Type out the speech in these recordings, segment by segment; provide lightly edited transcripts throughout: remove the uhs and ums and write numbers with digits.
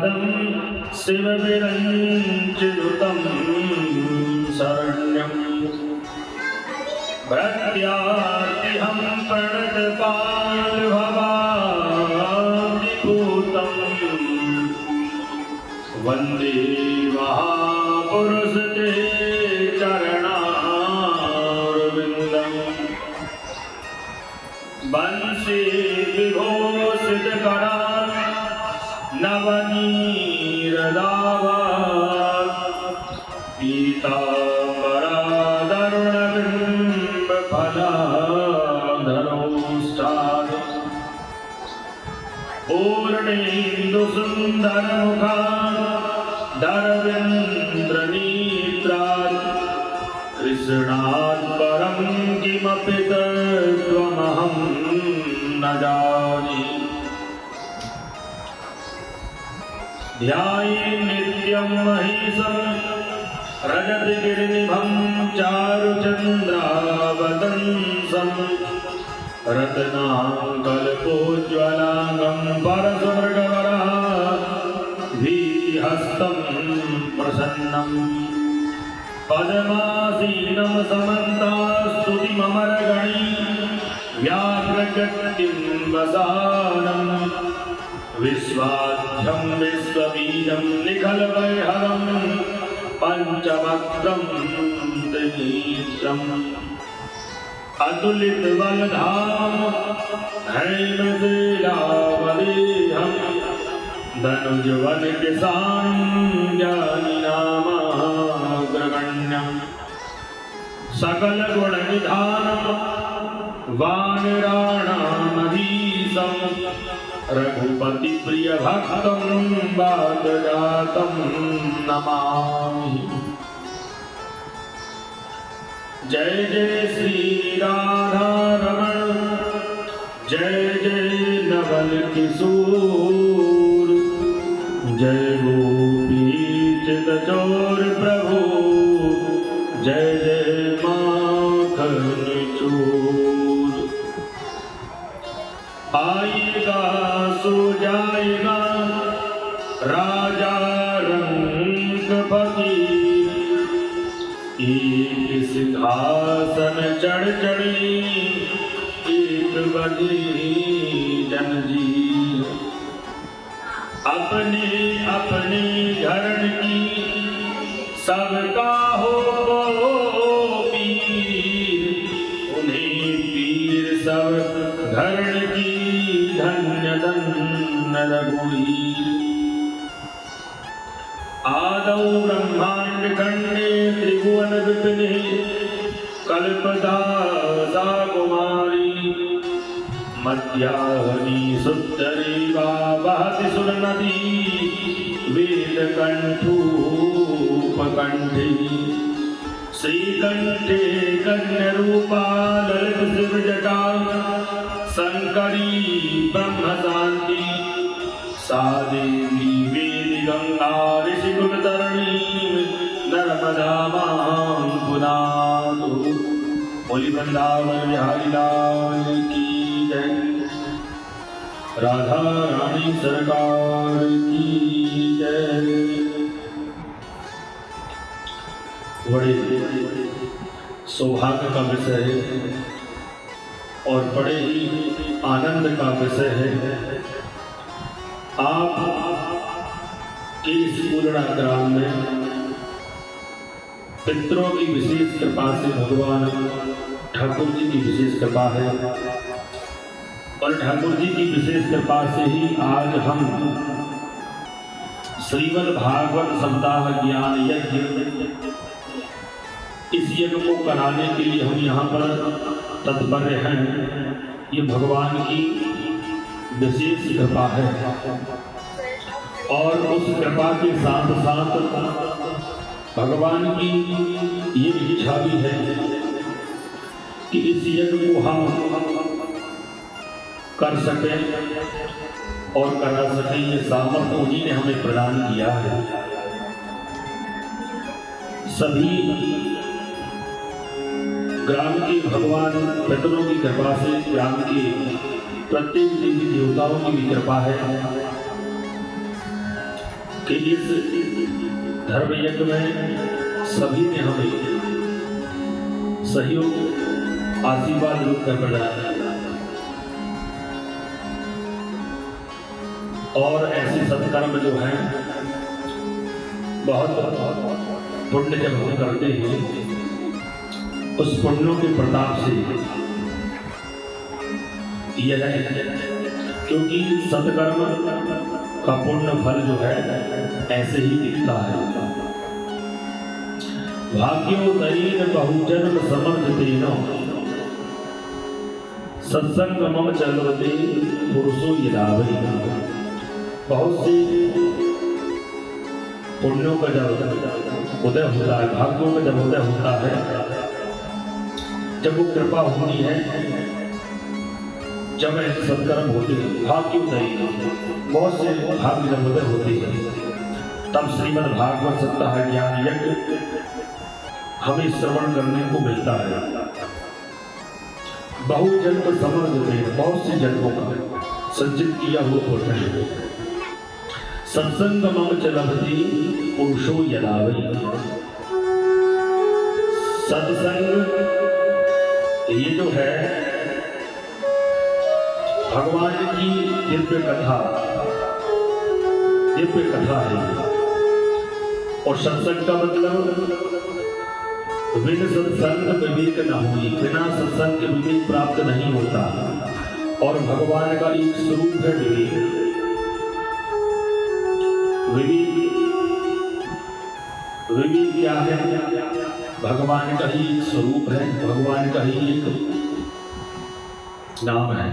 पदं शिवविरञ्चिनुतं शरण्यं प्रत्यार्तिहं प्रणतपालभवादिभूतं वन्दे महापुरुषते चरणारविन्दम् बंसी विभूषितकरान् नवनीरदाभात् पीताम्बरादरुणबिम्बफलाधरोष्ठात् पूर्णेन्दुसुन्दरमुखान् धरवीन्द्रनेत्रात् कृष्णात् परं किमपि तत्त्वमहं न जाने। ध्याये नित्यं महेशं रजतगिरिनिभं चारुचन्द्रावतंसं रत्नाकल्पोज्ज्वलांगं परस्वर्गवराभीतिहस्तं प्रसन्नम् पद्मासीनं समन्तास्तुतिममरगणी व्याघ्रगतिं वसानं विश्वाख्यं विश्वबीजं निखलवैहरं पञ्चवक्त्रं त्रिनेत्रम् अतुलितबलधाम हैमशिलावदेहं धनुजवनकिशानं ज्ञानिनामाग्रगण्यं सकलगुणनिधानं वानराणामधीशं रघुपतिप्रियभक्तं वातजातं नमामि। जय जय श्री राधा रमण जय जय नवल किशोर जय गोपीचित चोर प्रभु जय जय माखन चोर। आएगा सो जाएगा राजा रंग फकीर एक सिंहासन चढ़ चढ़ी एक बनी जनजीर। अपने अपने धर्म की सबका हो पीर उन्हें पीर सब धर्म की धन्य धन्य रघुवीर। आदौ ब्रह्मांड खंडे त्रिभुवन विपिने कल्पदासा कुमारी मध्याह्नि सुतरेवा वहति सुरनदी वेद कंठोपकंठे श्रीकंठे कन्यरूपा ललित शिव जटा शंकरी ब्रह्म शांति सा देवी वेद गंगा ऋषिकुल तरणी नर्मदा मां पुनातु। बोली वृंदावन बिहारी लाल की जय। राधा रानी सरकार की जय। बड़े सौभाग्य का विषय है और बड़े ही आनंद का विषय है। आप के इस पूर्णा ग्राम में पितरों की विशेष कृपा से भगवान ठाकुर जी की विशेष कृपा है और ठाकुर जी की विशेष कृपा से ही आज हम श्रीमद् भागवत सप्ताह ज्ञान यज्ञ इस यज्ञ को कराने के लिए हम यहाँ पर तत्पर हैं। ये भगवान की विशेष कृपा है और उस कृपा के साथ साथ भगवान की ये इच्छा भी है कि इस यज्ञ को हम कर सकें और करा सकें। ये सामर्थ्य उन्हीं ने हमें प्रदान किया है। सभी ग्राम के भगवान पितरों की कृपा से ग्राम के प्रत्येक देवी देवताओं की भी कृपा है। कि इस धर्म यज्ञ में सभी ने हमें सहयोग आशीर्वाद रूप में प्रदान और ऐसे सत्कर्म जो हैं बहुत पुण्य जब हम करते हैं उस पुण्यों के प्रताप से यह क्योंकि सत्कर्म का पुण्य फल जो है ऐसे ही दिखता है। भाग्योदयेन बहुजन्म समर्थितेन सत्संगमं चलते पुरुषो यदावै। बहुत से पुण्यों का जब उदय होता है, भाग्यों का जब उदय होता है, जब वो कृपा होती है, जब ऐसे सत्कर्म होते हैं, भाग्योदय बहुत से भाग्य जब उदय होते हैं, तब श्रीमद् भागवत सप्ताह ज्ञान यज्ञ हमें श्रवण करने को मिलता है। बहुजन्म समर्थ बहुत से जन्मों का संचित किया हुआ पुण्य सत्संगमं च लभते पुरुषो यदावै। सत्संग ये जो है भगवान की दिव्य कथा है। और सत्संग का मतलब बिन सत्संग विवेक न हुई, बिना सत्संग के विवेक प्राप्त नहीं होता। और भगवान का एक स्वरूप है विवेक। विवेक क्या है? भगवान का ही एक स्वरूप है, भगवान का ही एक नाम है।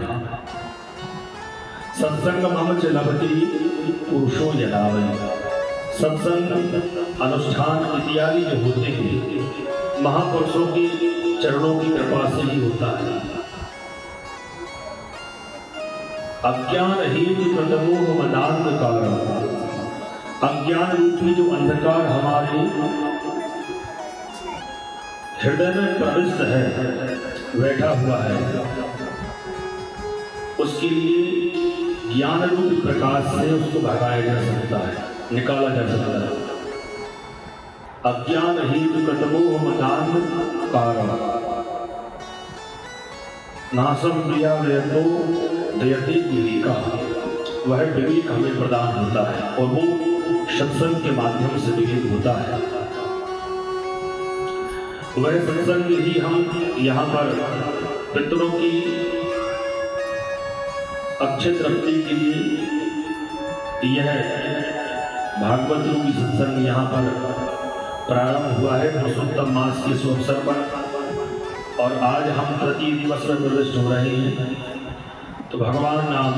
सत्संगमं च लभते पुरुषो यदावै। सत्संग अनुष्ठान इत्यादि जो होते हैं महापुरुषों के चरणों की कृपा से ही होता है। अज्ञान हेतु प्रतमोह मदान्धकार, अज्ञान रूपी जो अंधकार हमारे हृदय में प्रविष्ट है, बैठा हुआ है, उसके लिए ज्ञान रूपी प्रकाश से उसको भगाया जा सकता है, निकाला जा सकता है। अज्ञान हेतु प्रतमोह मदान्धकार नासम प्रिया व्यतो दयते विवेका। वह विवेक हमें प्रदान होता है और वो सत्संग के माध्यम से विवेक होता है। वह सत्संग ही हम यहाँ पर पितरों की अक्षय तृप्ति के लिए यह भागवत रूपी सत्संग यहाँ पर प्रारंभ हुआ है पुरुषोत्तम मास के शुभ अवसर पर। और आज हम प्रति दिवस में प्रविष्ट हो रहे हैं, तो भगवान नाम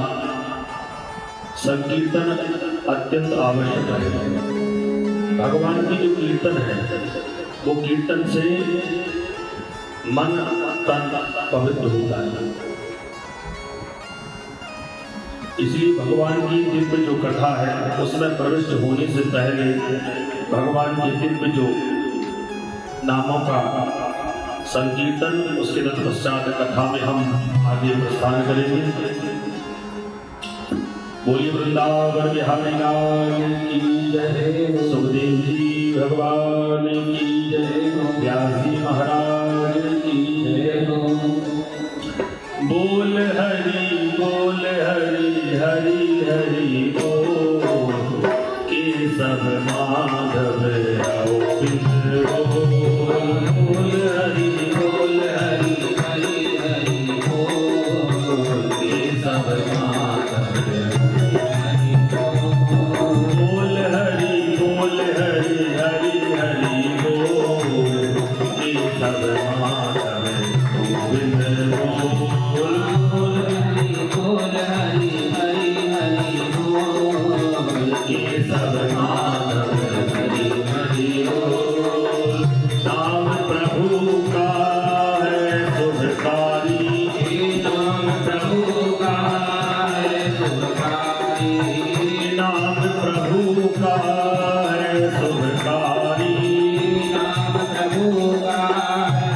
संकीर्तन अत्यंत आवश्यक है। भगवान की जो कीर्तन है वो कीर्तन से मन तन पवित्र होता है। इसलिए भगवान की दिव्य जो कथा है उसमें प्रविष्ट होने से पहले भगवान के दिव्य जो नामों का संकीर्तन, उसके तत्पश्चात कथा में हम आगे प्रस्थान करेंगे। बोलिए वृंदावन बिहारी लाल की जय, सुखदेव जी भगवान की जय, व्यास जी महाराज की जय। बोल हरि हरि हरि बोल, केशव माधव गोविंद बोल। बोल हरि हरि हरि बोल, केशव माधव बोल हरि हरि हरि बोल, केशव माधव गोविंद बोल। बोल हरि हरि बोल, केशव माधव हरि हरि बोल। नाम प्रभु का है शुभकारी, नाम प्रभु का है शुभकारी, नाम प्रभु का है शुभकारी, नाम प्रभु का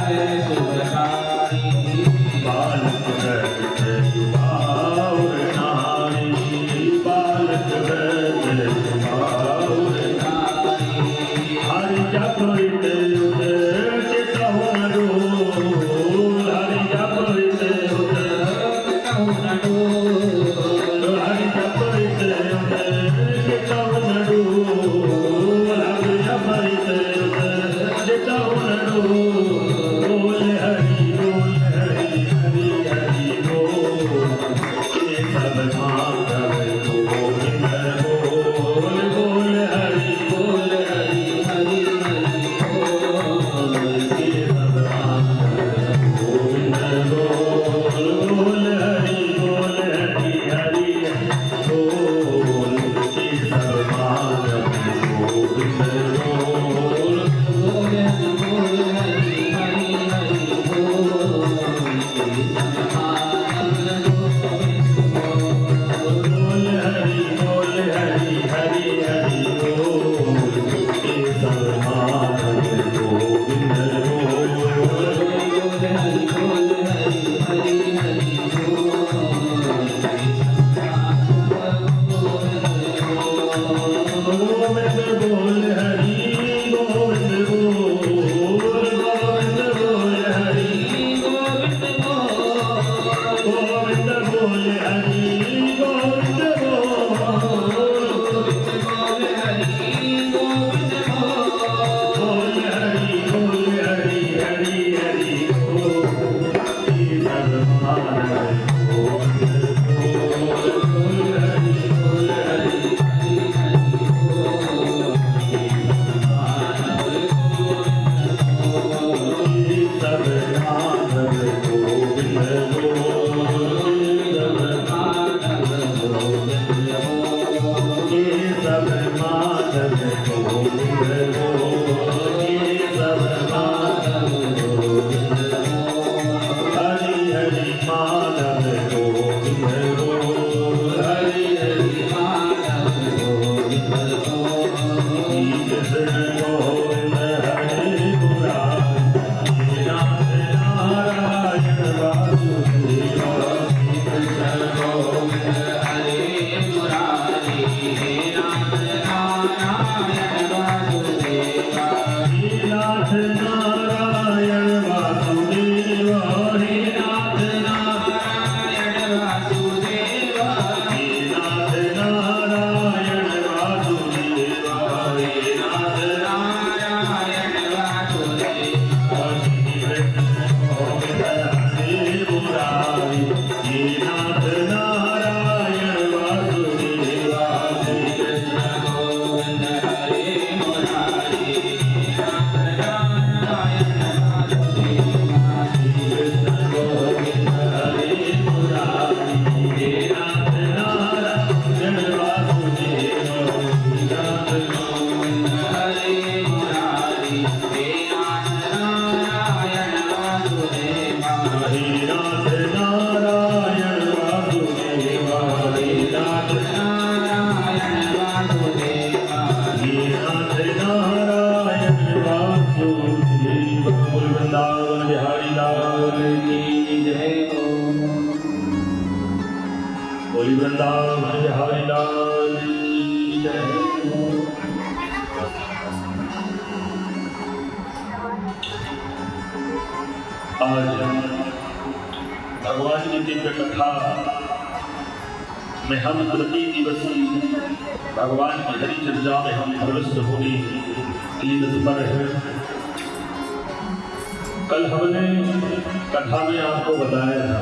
है शुभकारी। बालक भक्त युवा और नारी, बालक भक्त युवा भगवान की दिव्य कथा में हम प्रति दिवस भगवान की हरि चर्चा में हम प्रविष्ट होने की तत्पर हैं। कल हमने कथा में आपको बताया था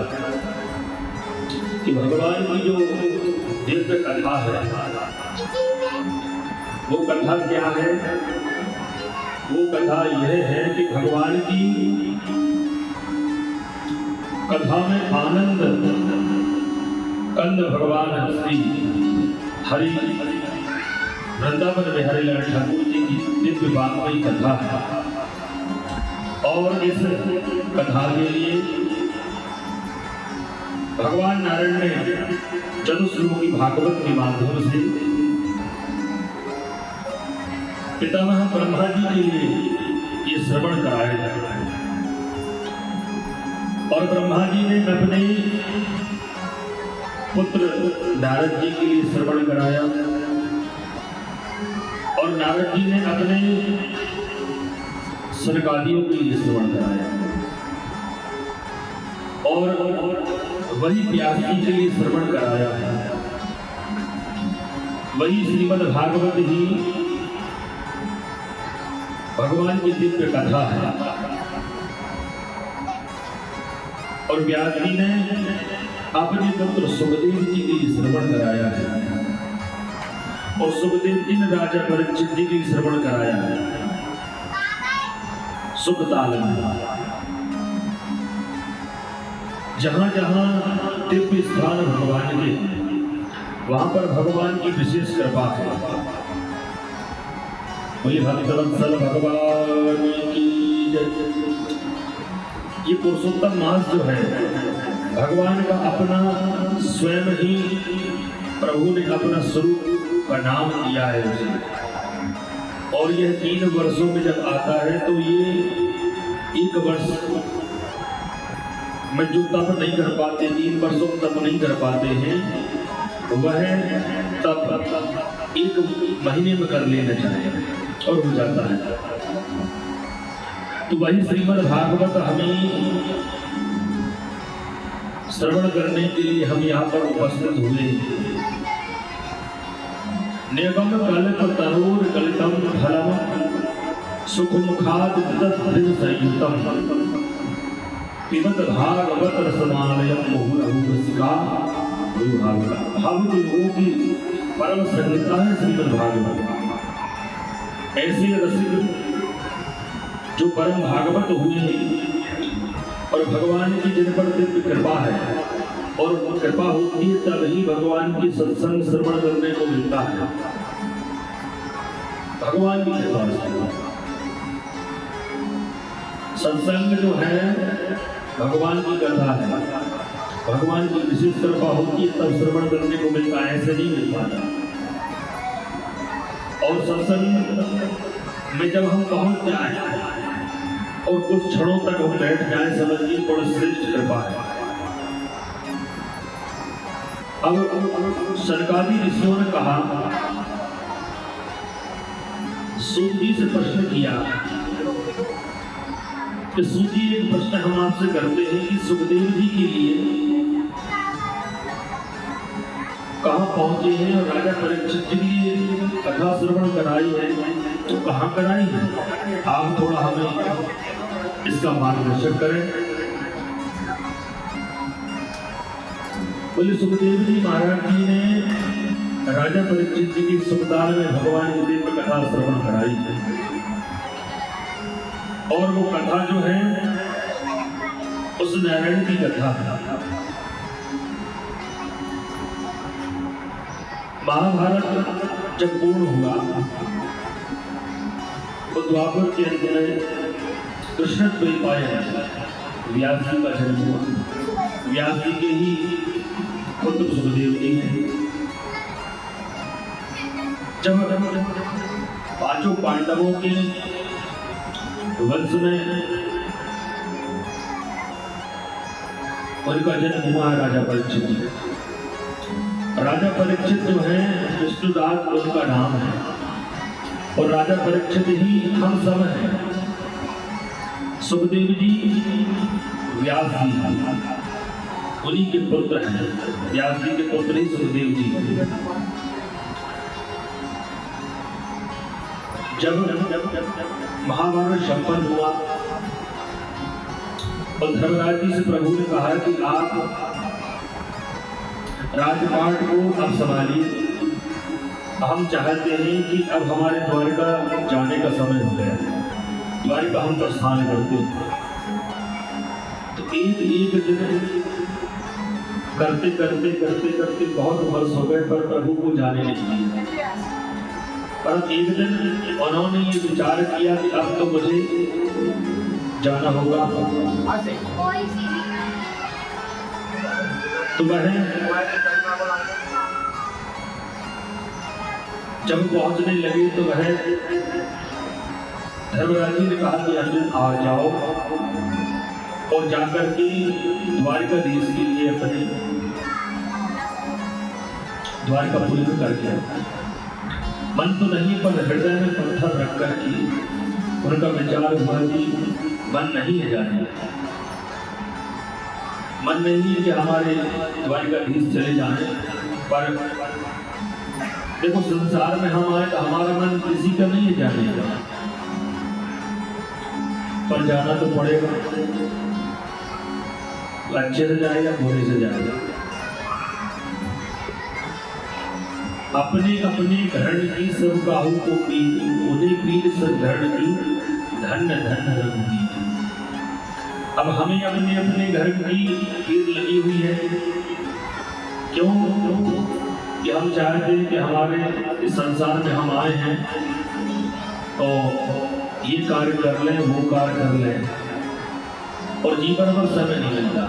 कि भगवान की जो दिव्य कथा है वो कथा क्या है? वो कथा यह है कि भगवान की कथा में आनंद कंद भगवान श्री हरि वृंदावन बिहारी लाल ठाकुर जी की दिव्य वाग्मयी कथा है। और इस कथा के लिए भगवान नारायण ने चतुश्लोकी भागवत के माध्यम से पितामह ब्रह्मा जी के लिए ये श्रवण कराया जाता है। और ब्रह्मा जी ने अपने पुत्र नारद जी के लिए श्रवण कराया और नारद जी ने अपने सरकारियों के लिए श्रवण कराया और वही व्यास जी के लिए श्रवण कराया है। वही श्रीमद् भागवत ही भगवान की दिव्य कथा है और व्यास जी ने अपने पुत्र सुखदेव जी के लिए श्रवण कराया है और सुखदेव जी ने राजा परीक्षित जी के लिए श्रवण कराया है। सुखताल में जहां जहां दिव्य स्थान भगवान के वहां पर भगवान की विशेष कृपा है। बोले भक्तवत्सल भगवान की जय। ये पुरुषोत्तम मास जो है भगवान का अपना स्वयं ही प्रभु ने अपना स्वरूप का नाम दिया है उसे और यह 3 वर्षों में जब आता है तो ये 1 वर्ष में जो तप नहीं कर पाते 3 वर्षों में तप नहीं कर पाते हैं वह तप 1 महीने में कर लेना चाहिए और हो जाता है। तो वही श्रीमद् भागवत हमें श्रवण करने के लिए हम यहाँ पर उपस्थित हुए। निगम कल्प तरोर कलितम फलम सुख मुखाद संयुतम पिबत भागवत रसमालयम मुहुरहु रसिका। भावुक लोगों की परम संहिता है श्रीमद् भागवत। ऐसे रसिक जो परम भागवत हुए और भगवान की जिन पर दिव्य कृपा है और कृपा होती है तभी भगवान की सत्संग श्रवण करने को मिलता है। भगवान की कृपा से सत्संग जो है भगवान की कथा है। भगवान की विशेष कृपा होती है तब श्रवण करने को मिलता है, ऐसे नहीं मिल पाता। और सत्संग में जब हम पहुंच जाए और कुछ क्षणों तक हम बैठ जाए समझिए बड़ी श्रेष्ठ कृपा है। अब सरकारी ऋषियों ने कहा सूत जी से प्रश्न किया कि सूत जी एक प्रश्न हम आपसे करते हैं कि सुखदेव जी के लिए कहाँ पहुंचे हैं और राजा परीक्षित जी के लिए कथा श्रवण कराई है तो कहाँ कराई है, आप थोड़ा हमें इसका मार्गदर्शन करें। बोले सुखदेव जी महाराज जी ने राजा परीक्षित जी की सुखताल में भगवान की दिव्य कथा श्रवण कराई है और वो कथा जो है उस नारायण की कथा है। महाभारत जब पूर्ण हुआ तो द्वापर के अंत में कृष्ण द्वैपायन व्यास जी का जन्म हुआ। व्यास जी के ही पुत्र सुखदेव जी हैं। जब 5 पांडवों के वंश में उनका जन्म हुआ है राजा परीक्षित जी। राजा परीक्षित जो है विष्णुदास उनका नाम है और राजा परीक्षित ही हम सब हैं। सुखदेव जी व्यास जी उन्हीं के पुत्र हैं। व्यास जी के पुत्र ही सुखदेव जी हैं। जब महाभारत संपन्न हुआ और धर्मराज जी से प्रभु ने कहा कि आप राजपाट को अब संभालिए, हम चाहते हैं कि अब हमारे द्वारका जाने का समय हो गया, द्वारका हम प्रस्थान करते हैं। तो एक दिन करते करते करते करते बहुत वर्ष हो गए पर प्रभु को जाने नहीं दिया। पर एक दिन उन्होंने ये विचार किया कि अब तो मुझे जाना होगा। तो वह जब पहुंचने लगे तो वह धर्मराज जी ने कहा कि अर्जुन आ जाओ और जाकर के द्वारकाधीश के लिए अपने द्वारकापुरी में करके मन तो नहीं पर हृदय में पत्थर रख कर के उनका विचार हुआ कि मन नहीं है जाने, मन नहीं है कि हमारे द्वारिकाधीश चले जाए, पर देखो संसार में हम आए तो हमारा मन किसी का नहीं है जाने का, पर जाना तो पड़ेगा। अच्छे से जाएगा बुरे से जाएगा। अपने अपने धरण की सब काहू को पीर, उन्हें पीर सब धरण की धन धन रघुवीर। अब हमें अपने अपने घर की पीर लगी हुई है। क्यों? कि हम चाहते हैं कि हमारे इस संसार में हम आए हैं तो ये कार्य कर लें, वो कार्य कर लें, और जीवन भर समय नहीं मिलता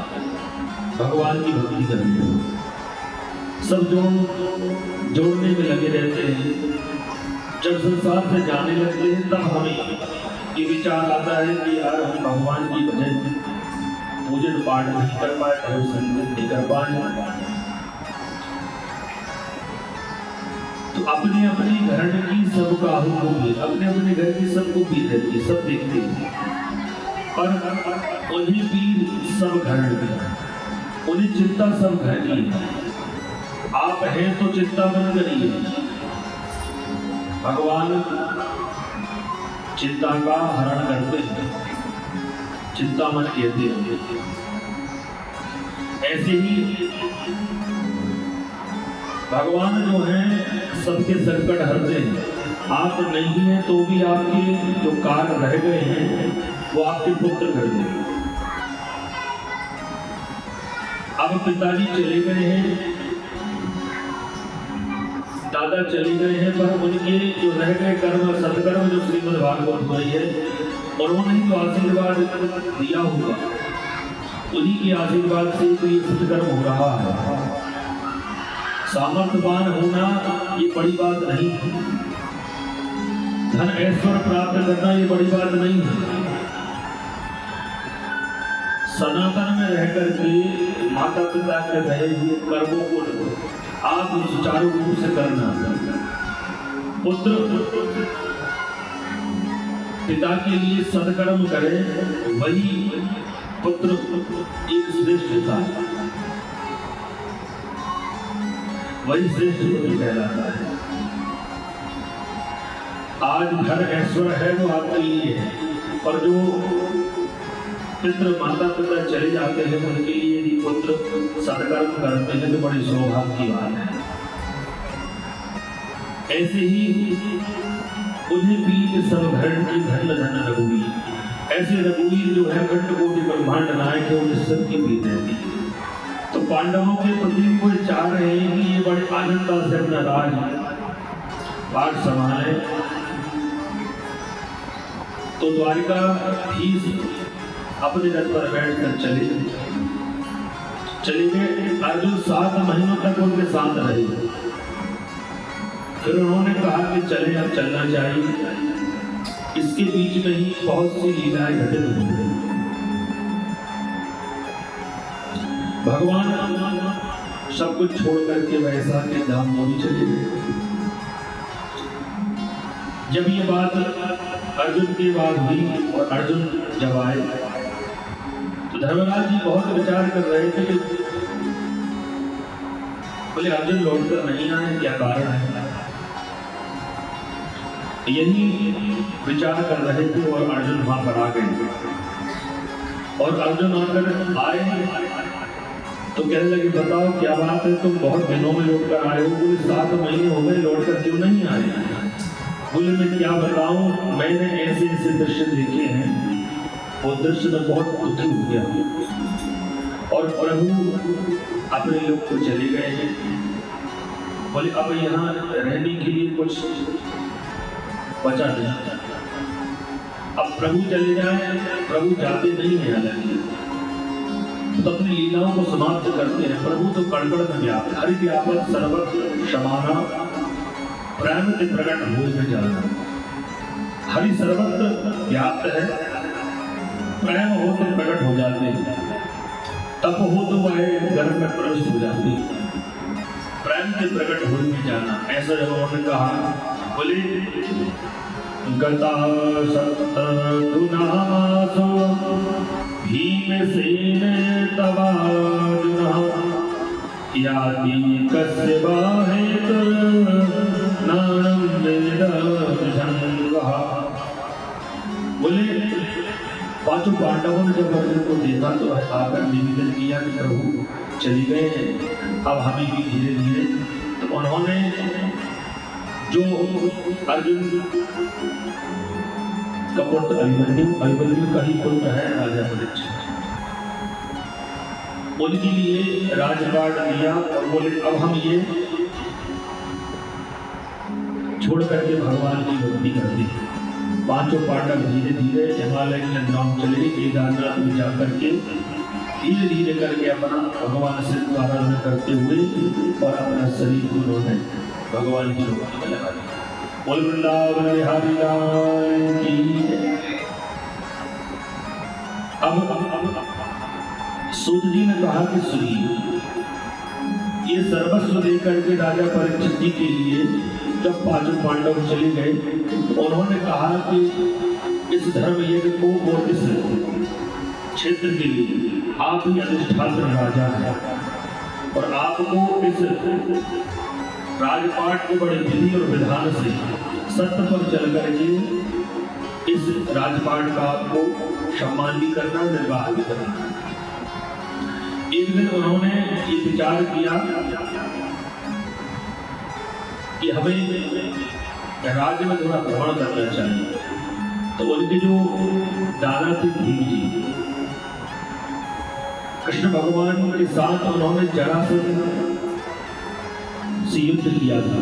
भगवान की भक्ति करने में। सब जोड़ने में लगे रहते हैं। जब संसार से जाने लगते हैं तब हमें ये विचार आता है कि यार हम भगवान की भजन पूजन पाठ नहीं कर पाए, धर्म संगीत नहीं कर पाए। तो अपने अपने घर की सब काहू को भी, अपने अपने घर की सबको पी रहती है, सब देखते हैं, पर उन्हें भी सब घर की, उन्हें चिंता सब घर की है। आप हैं तो चिंता मत करिए, भगवान चिंता का हरण करते हैं, चिंता मत कहते हैं। ऐसे ही भगवान जो हैं सबके संकट हरते हैं। आप नहीं हैं तो भी आपके जो कार्य रह गए हैं वो आपके पुत्र कर देंगे। अब पिताजी चले गए हैं, दादा चले गए हैं, पर उनके जो रह गए कर्म सत्कर्म जो श्रीमद् भागवत में है, उन्होंने ही तो आशीर्वाद दिया होगा, उन्हीं के आशीर्वाद से तो ये सत्कर्म हो रहा है। सामर्थ्यवान होना ये बड़ी बात नहीं है, धन ऐश्वर्य प्राप्त करना ये बड़ी बात नहीं है। सनातन में रह करके माता पिता के रहे हुए कर्मों को आप सुचारू रूप से करना। पुत्र पिता के लिए सत्कर्म करे, वही पुत्र एक श्रेष्ठ होता है, वही श्रेष्ठ पुत्र कहलाता है। आज धन ऐश्वर्य है वो आपके लिए है, और जो पितृ माता पिता चले जाते हैं उनके लिए यदि पुत्र सत्कर्म करते हैं तो बड़ी सौभाग्य की बात है। ऐसे ही उन्हें पीर सब धरण की धन धन रघुवीर। ऐसे रघुवीर जो है खंड कोटि ब्रह्मांड नायक है, उन्हें सबकी पीर रहती है। तो पांडवों के प्रति वो चाह रहे हैं कि ये बड़े आनंद से अपना राज पाठ संभाले। तो द्वारिकाधीश अपने रथ पर बैठकर चले गए। अर्जुन 7 महीनों तक उनके साथ रहे। फिर उन्होंने कहा कि चले, अब चलना चाहिए। इसके बीच में ही बहुत सी लीलाएं घटित हो गई। भगवान सब कुछ छोड़ करके वैसा के धाम मोरी चले गए। जब ये बात अर्जुन की बात हुई और अर्जुन जब आए तो धर्मराज जी बहुत विचार कर रहे थे कि बोले अर्जुन लौटकर नहीं आए, क्या कारण है। यही विचार कर रहे थे और अर्जुन वहां पर आ गए। और अर्जुन आकर आए तो कहने लगे बताओ क्या बात है, तुम बहुत दिनों में लौट कर आए हो। बोले 7 महीने हो गए, लौट कर क्यों नहीं आए। बोले मैं क्या बताऊं, मैंने ऐसे ऐसे दृश्य देखे हैं, वो दृश्य में बहुत दुखी हो गया। और प्रभु अपने लोग को चले गए हैं। बोले अब यहाँ रहने के लिए कुछ बचा नहीं। अब प्रभु चले जाए, प्रभु जाते नहीं है हालांकि, तो अपनी लीलाओं को समाप्त करते हैं। प्रभु तो कड़कड़ में व्याप्त, हरि व्यापक सर्वत्र समाना, प्रेम के प्रकट भूल में जाना। हरि सर्वत्र व्याप्त है, प्रेम हो तो प्रकट हो जाते हैं, तप हो तो वह गर्भ में प्रविष्ट हो जाती है। प्रेम के प्रकट भूल में जाना, ऐसा जब उन्होंने कहा। बोले गता सप्तधुनासो भीमसेन तवार्जुनः याति कस्य बाहेत नानं वेद विषङ्गः। बोले पांचों पांडवों ने जब अर्जुन को देखा तो आकर निवेदन किया कि प्रभु चली गए हैं, अब हमें भी धीरे धीरे। तो उन्होंने जो अर्जुन का पुत्र अभिमन्यु का ही पुत्र है राजा परीक्षित, उनके लिए राजपाट दिया और बोले अब हम ये छोड़ करके भगवान की भक्ति करते हैं। पांचों पांडव धीरे धीरे हिमालय के अंदर चले, केदारनाथ में जाकर के धीरे धीरे करके अपना भगवान से आराधना करते हुए और अपना शरीर को उन्होंने भगवान की भक्ति में लगा दिया। बोल वृंदावन बिहारी लाल की। अब सूत जी ने कहा कि सुनिए, ये सर्वस्व देकर के राजा परीक्षित जी के लिए जब पांचों पांडव चले गए, उन्होंने कहा कि इस धर्म यज्ञ को और इस क्षेत्र के लिए आप ही अधिष्ठात्र राजा हैं और आपको इस राजपाट को बड़े विधि और विधान से सत्य पर चल करके इस राजपाट का आपको सम्मान भी करना, निर्वाह भी करना। एक दिन उन्होंने ये विचार किया कि हमें राज्य में थोड़ा भ्रमण करना चाहिए। तो उनके जो दादा थे भीम जी, कृष्ण भगवान के साथ उन्होंने जरासंध से युद्ध किया था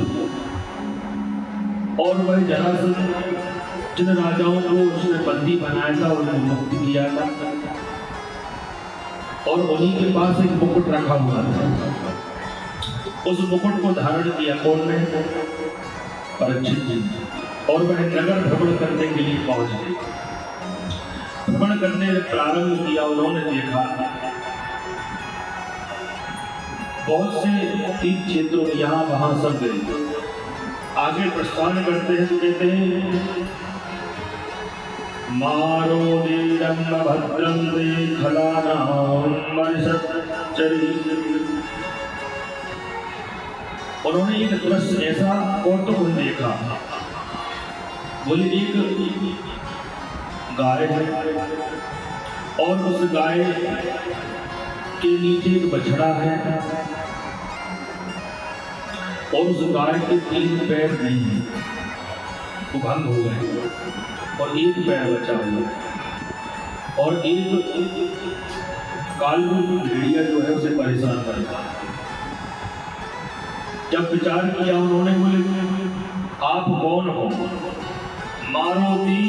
और वह जरासंध जिन राजाओं को उसने बंदी बनाया था उन्हें मुक्त किया था और उन्हीं के पास एक मुकुट रखा हुआ था। उस मुकुट को धारण किया कौन ने? परीक्षित जी। और वह नगर भ्रमण करने के लिए पहुंच गए। भ्रमण करने प्रारंभ किया, उन्होंने देखा बहुत से तीर्थ क्षेत्रों में यहाँ वहां सब गए। आगे प्रस्थान करते हैं तो कहते हैं मारो नीरम भद्रम दे खलानाम मरिषच्चरी। उन्होंने एक दृश्य ऐसा कौतुक देखा। बोले एक गाय है और उस गाय के नीचे एक बछड़ा है और उस गाय के 3 पैर नहीं है, वो भंग हो गए और एक पैर बचा हुआ है और एक कालू भेड़िया जो है उसे परेशान करता है। जब विचार किया उन्होंने, बोले आप कौन हो? मारोती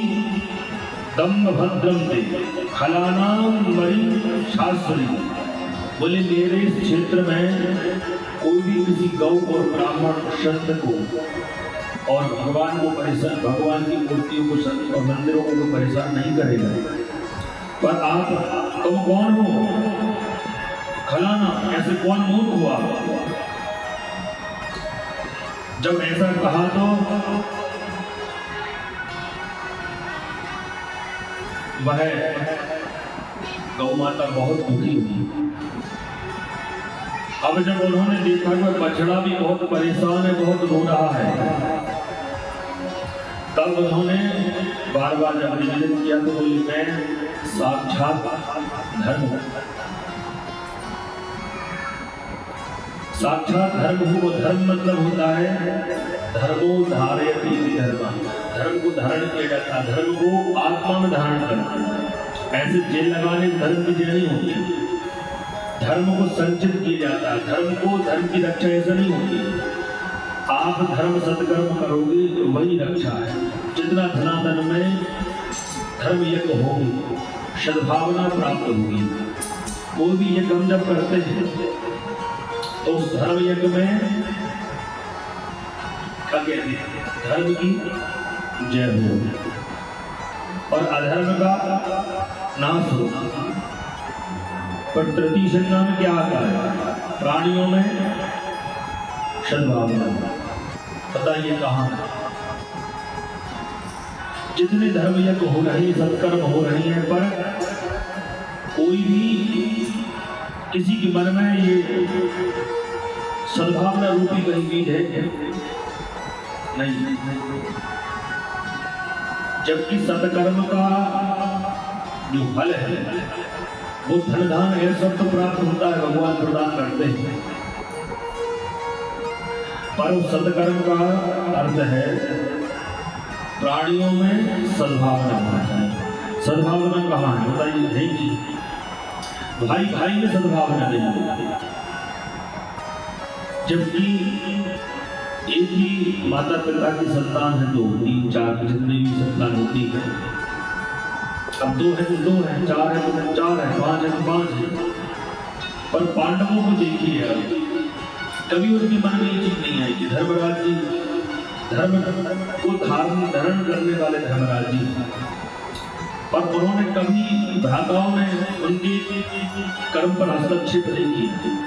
दम्भ भद्रम दे खलानाम मरी शास्त्री। बोले मेरे इस क्षेत्र में कोई भी किसी गौ और ब्राह्मण संत को और भगवान को परेशान, भगवान की मूर्तियों को और मंदिरों को तो परेशान नहीं करेगा, पर आप तुम कौन हो? खलाना, ऐसे कौन मूर्ख हुआ? जब ऐसा कहा तो वह गौ माता बहुत दुखी हुई। अब जब उन्होंने देखा कि बछड़ा भी बहुत परेशान है, बहुत रो रहा है, तब उन्होंने बार बार जब निवेदन किया तो बोली मैं साक्षात धर्म हूं, साक्षात धर्म हूं। वो धर्म मतलब होता है धर्मो धारयति धर्म, धर्म को धारण किया जाता है, धर्म को आत्मा में धारण करना। ऐसे जेल लगाने में धर्म की जेल नहीं होती, धर्म को संचित किया जाता है, धर्म को, धर्म की रक्षा ऐसा नहीं होती। आप धर्म सत्कर्म करोगे तो वही रक्षा है। जितना धनाधन में धर्म यज्ञ होगी, सद्भावना प्राप्त होगी। कोई भी यज्ञ हम जब करते हैं तो उस धर्म यज्ञ में क्या कहते हैं? धर्म की जय हो और अधर्म का नाश हो। पर तृतीय संज्ञा में क्या आता है? प्राणियों में सद्भावना। बताइए कहाँ है? जितने धर्म यज्ञ हो रहे हैं, सत्कर्म हो रहे हैं, पर कोई भी किसी के मन में ये सद्भावना रूपी कहीं बीज है नहीं। जबकि सत्कर्म का जो फल है वो धन धान है, सब तो प्राप्त होता है, भगवान प्रदान करते हैं। पर उस सत्कर्म का अर्थ है प्राणियों में सद्भावना होना चाहिए। सद्भावना कहाँ है बताइए? है कि भाई भाई में सद्भावना नहीं है। जबकि एक ही माता पिता की संतान है, 2 3 4 जितनी भी संतान होती है, अब 2 है तो 2 है, 4 है तो 4 है, 5 है तो 5 है। पर पांडवों को देखिए, कभी उनके मन में ये चीज नहीं आई कि धर्मराज जी धर्म को धारण करने वाले धर्मराज जी, पर उन्होंने कभी भ्राताओं ने उनके कर्म पर हस्तक्षेप नहीं किया।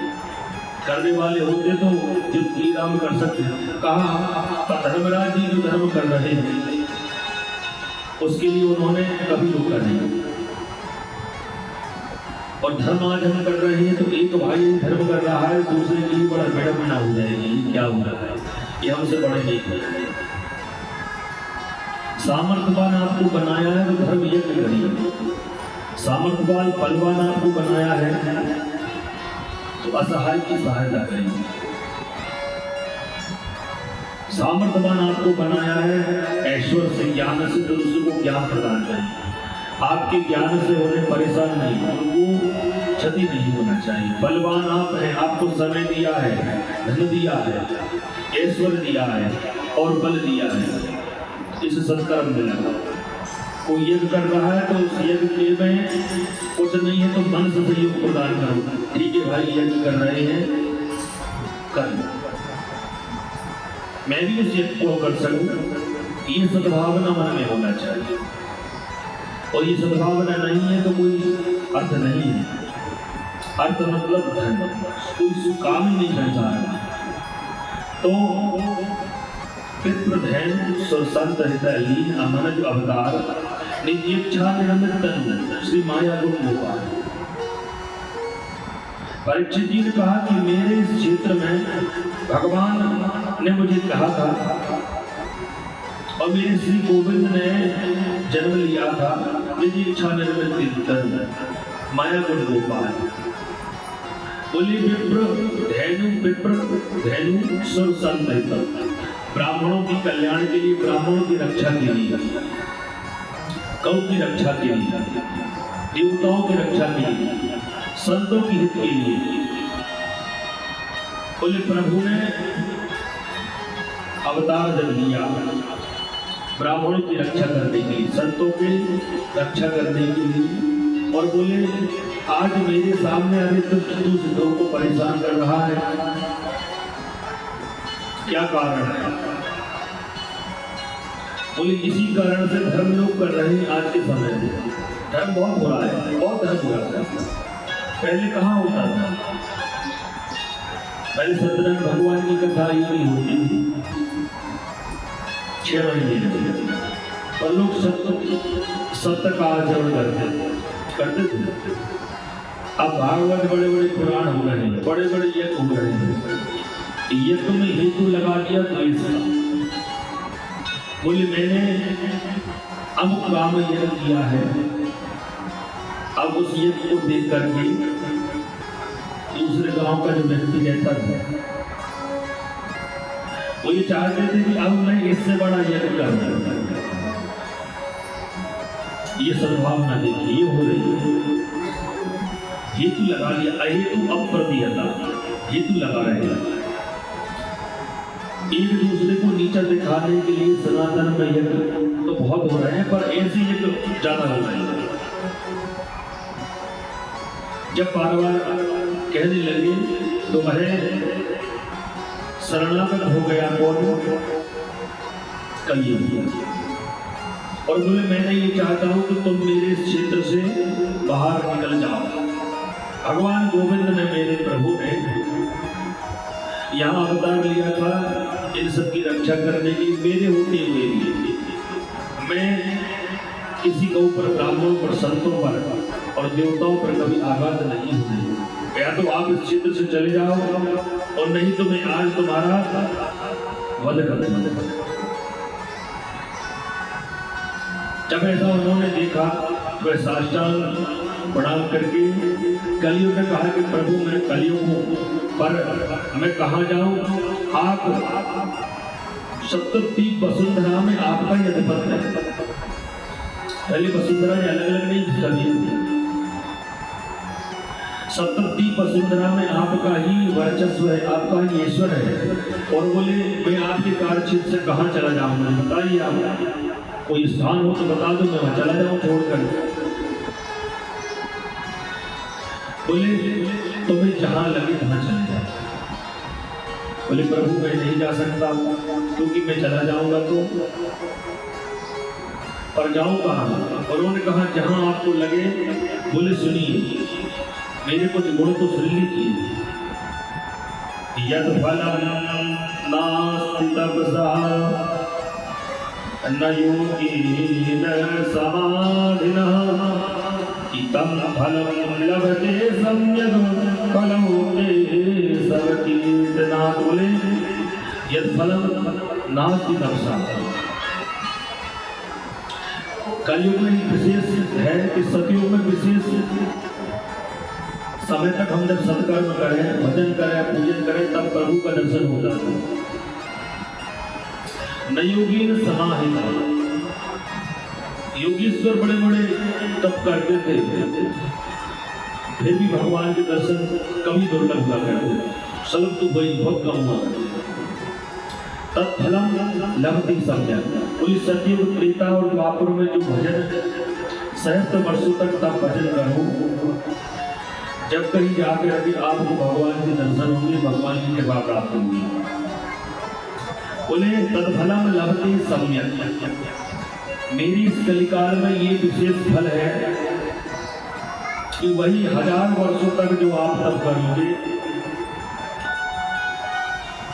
करने वाले होते तो जो राम कर सकते, कहा धर्मराज जी जो धर्म कर रहे हैं उसके लिए उन्होंने कभी रोका नहीं। और धर्म आज हम कर रहे हैं तो एक भाई धर्म कर रहा है, दूसरे के लिए बड़ा विडंबना हो जाएगी, क्या हो रहा है, ये हमसे बड़े नहीं है। सामर्थ्यवान आपको बनाया है तो धर्म यज्ञ करिए। सामर्थ्यवान बलवान आपको बनाया है तो असहाय की सहायता करिए। सामर्थ्यवान आपको बनाया है ऐश्वर्य से, ज्ञान से, तो दूसरे को ज्ञान प्रदान करिए। आपके ज्ञान से उन्हें परेशान नहीं, उनको क्षति नहीं होना चाहिए। बलवान आप हैं, आपको समय दिया है, धन दिया है, ऐश्वर्य दिया है और बल दिया है, इस सत्कर्म में लगा। कोई यज्ञ कर रहा है तो उस यज्ञ के में कुछ नहीं है तो मन से सहयोग प्रदान करो। ठीक है भाई, यज्ञ कर रहे हैं, कर मैं भी उस यज्ञ को कर सकूं, ये सद्भावना मन में होना चाहिए। और ये सद्भावना नहीं है तो कोई अर्थ नहीं है। अर्थ मतलब धन, कोई काम ही नहीं करता है। तो पितृधैन सुसंत हृदय लीन अमनज अवतार नित्योच्छा निरमित तनु श्री माया गुण गोपाल। परीक्षित जी ने कहा कि मेरे इस क्षेत्र में भगवान ने मुझे कहा था और मेरे श्री गोविंद ने जन्म लिया था, मेरी इच्छा निर्मित तनु माया गुण गोपाल। बोले विप्र धैनु सुर संत, ब्राह्मणों की कल्याण के लिए, ब्राह्मणों की रक्षा के लिए, गौ की रक्षा के लिए, देवताओं की रक्षा के लिए, संतों की हित के लिए। बोले प्रभु ने अवतार जब लिया ब्राह्मणों की रक्षा करने के लिए, संतों की रक्षा करने के लिए। और बोले आज मेरे सामने अभी तो सिद्धों को परेशान कर रहा है, क्या कारण है? बोले इसी कारण से धर्म लोग कर रहे हैं आज के समय में। धर्म बहुत बुरा है, बहुत धर्म बुरा है। पहले कहाँ होता था? पहले सत्यनारायण भगवान की कथा ये नहीं होती थी, 6 महीने और लोग सत्य का आचरण करते थे। अब भागवत बड़े बड़े पुराण हो रहे हैं, बड़े बड़े यज्ञ हो रहे हैं, यज्ञ में हेतु लगा दिया द्वेष का। बोले मैंने अमुक काम यज्ञ किया है, अब उस यज्ञ को देख करके दूसरे गांव का जो व्यक्ति रहता था वो ये चाहते थे कि अब मैं इससे बड़ा यज्ञ करूं। ये सद्भावना देखिए ये हो रही है। हेतु लगा लिया, अहेतु अप्रतिहता, हेतु लगा रहे हैं एक दूसरे को नीचा दिखाने के लिए। सनातन में यज्ञ तो बहुत हो रहे हैं पर ऐसे यज्ञ ज्यादा हो रहे हैं। जब पांडव कहने लगे तो वह शरणागत हो गया कौन? कलयुग। और बोले मैं नहीं चाहता हूं कि तुम मेरे इस क्षेत्र से बाहर निकल जाओ। भगवान गोविंद ने, मेरे प्रभु ने यहाँ अवतार लिया था इन सब की रक्षा करने की। मेरे होते हुए मैं किसी के ऊपर, ब्राह्मणों पर, संतों पर और देवताओं पर कभी आघात नहीं होने। या तो आप इस क्षेत्र से चले जाओ और नहीं तो मैं आज तुम्हारा वध कर दूंगा। जब ऐसा उन्होंने देखा वह साष्टांग प्रणाम करके कलियुग ने कहा कि प्रभु मैं कलियुग हूँ पर मैं कहाँ जाऊँ? आप सप्तद्वीप वसुंधरा में आपका ही अधिपत्य है। पहले वसुंधरा अलग अलग नहीं थी, सप्तद्वीप वसुंधरा में आपका ही वर्चस्व है, आपका ही ईश्वर है। और बोले मैं आपके कार्यक्षेत्र से कहाँ चला जाऊंगा? बताइए, आप कोई स्थान हो तो बता दो, मैं वहां चला जाऊं छोड़कर। बोले तुम्हें जहां लगे वहां चले जाओ। बोले प्रभु मैं नहीं जा सकता क्योंकि मैं चला जाऊंगा तो पर जाऊं कहाँ? और उन्होंने कहा जहां आपको लगे। बोले सुनिए, मेरे कुछ गुण तो सुन लीजिए। यद फलम नास्ति तपसा न योगीन समाधिनः इतं फलं लभते सम्यक् फलोके सर्वकीर्तनात्। बोले यद फलम नास्ति तपसा, कलयुग में विशेष है कि सतयुग में विशेष समय तक हम जब सत्कर्म करें, भजन करें, पूजन करें, तब प्रभु का दर्शन होता है। न योगीन समाहिता, योगीश्वर बड़े बड़े तप करते थे फिर भी भगवान के दर्शन कभी दुर्लभ हुआ करते, सब तो वही बहुत कम हुआ करते। तत्फलम लभते सम्यक। कोई सतयुग, त्रेता और द्वापर में जो भजन सहस्त्र वर्षों तक तब भजन करो, जब कहीं जाकर अभी आपको भगवान के दर्शन होंगे, भगवान की कृपा प्राप्त होगी। बोले तत्फलम लभते सम्यक, मेरी इस कलिकाल में ये विशेष फल है कि वही 1000 वर्षों तक जो आप तब करोगे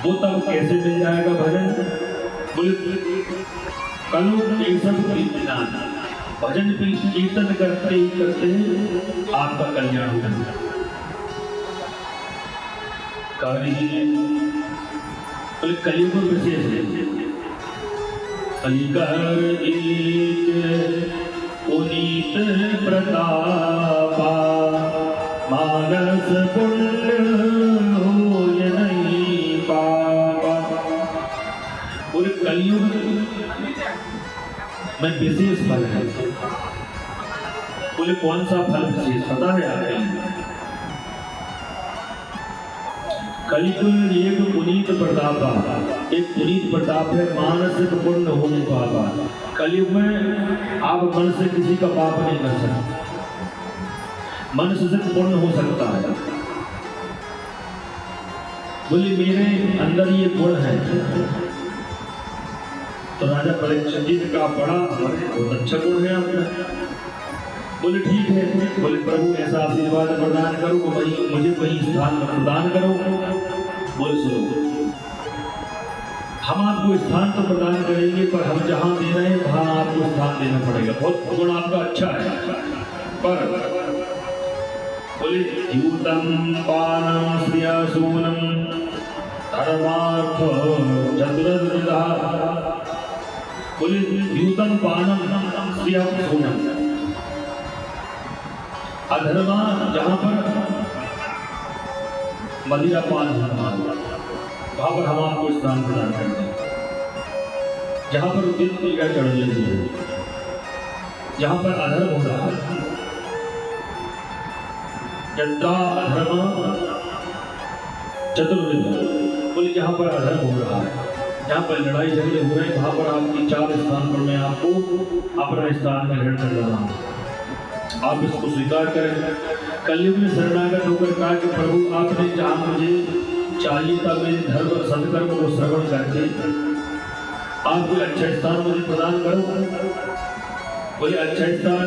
वो तब कैसे मिल जाएगा भजन? बोले कलु केशव कीर्तना, भजन कीर्तन करते ही करते आपका कल्याण हो जाएगा। बोले कलियुग विशेष है। कलिकर एक पुनीत प्रतापा मानस पुण्य होय नहीं पापा। पूरे कलियुग में विशेष फल है। बोले कौन सा फल विशेष पता है आपको? कलियुग एक पुनीत प्रतापा, एक पुनीत प्रताप है, मानसिक पुण्य होने पापा। कलियुग में आप मन से किसी का पाप नहीं कर सकते, मन से सिर्फ पुण्य हो सकता है। बोले मेरे अंदर ये गुण है। तो राजा परीक्षित जी ने कहा बड़ा बहुत अच्छा गुण है आपका। बोले ठीक है। बोले प्रभु ऐसा आशीर्वाद प्रदान करो, वही मुझे वही स्थान प्रदान करो। बोले सुनो, हम आपको स्थान तो प्रदान करेंगे पर हम जहां दे रहे हैं वहां आपको स्थान देना पड़ेगा। बहुत गुण आपका अच्छा है पर बोले यूतम पानम श्रियासूनम धर्मार्थ चतुर्विधा। बोले यूतम पानम श्रियासूनम, अधर्मा जहां पर मदिरा पान वहां पर हम आपको स्थान प्रदान करते हैं। जहां पर उद्यत टीका चढ़ लेती है, जहां पर अधर्म हो रहा है, यदा अधर्म चतुर्विध। बोले जहां पर अधर्म हो रहा है, जहां पर लड़ाई झगड़े हो रहे हैं, वहां पर आपकी 4 स्थान पर मैं आपको अपना स्थान ग्रहण कर रहा हूँ। आप इसको स्वीकार करें। कलयुग में शरणागत होकर कहा कि प्रभु आपने जहाँ मुझे चाहिए था मेरे धर्म सत्कर्म को श्रवण करके आप कोई अच्छा स्थान मुझे प्रदान करो। बोले अच्छा स्थान,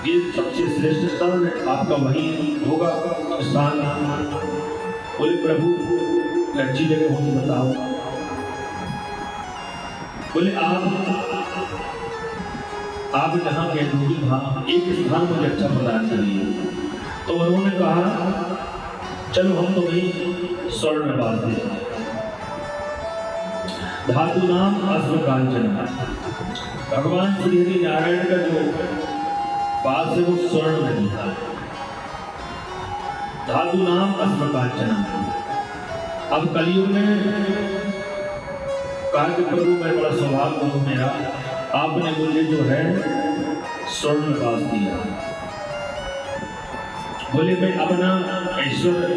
ये सबसे श्रेष्ठ स्थान है, आपका वही होगा स्थान। बोले प्रभु अच्छी जगह हो तो बताओ। बोले आप आप जहाँ कह दोगे वहाँ एक स्थान मुझे अच्छा प्रदान करिए। तो उन्होंने कहा चलो हम तुम्हें स्वर्ण में बांध देते हैं। धातु नाम अस्त्र कांचन। भगवान श्री हरि नारायण का जो पास है वो स्वर्ण में था। धातु नाम अस्त्र कांचन। अब कलयुग में कहा कि प्रभु मैं बड़ा सौभाग्य हूँ मेरा, आपने मुझे जो है स्वर्ण में बांध दिया। बोले मैं अपना ऐश्वर्य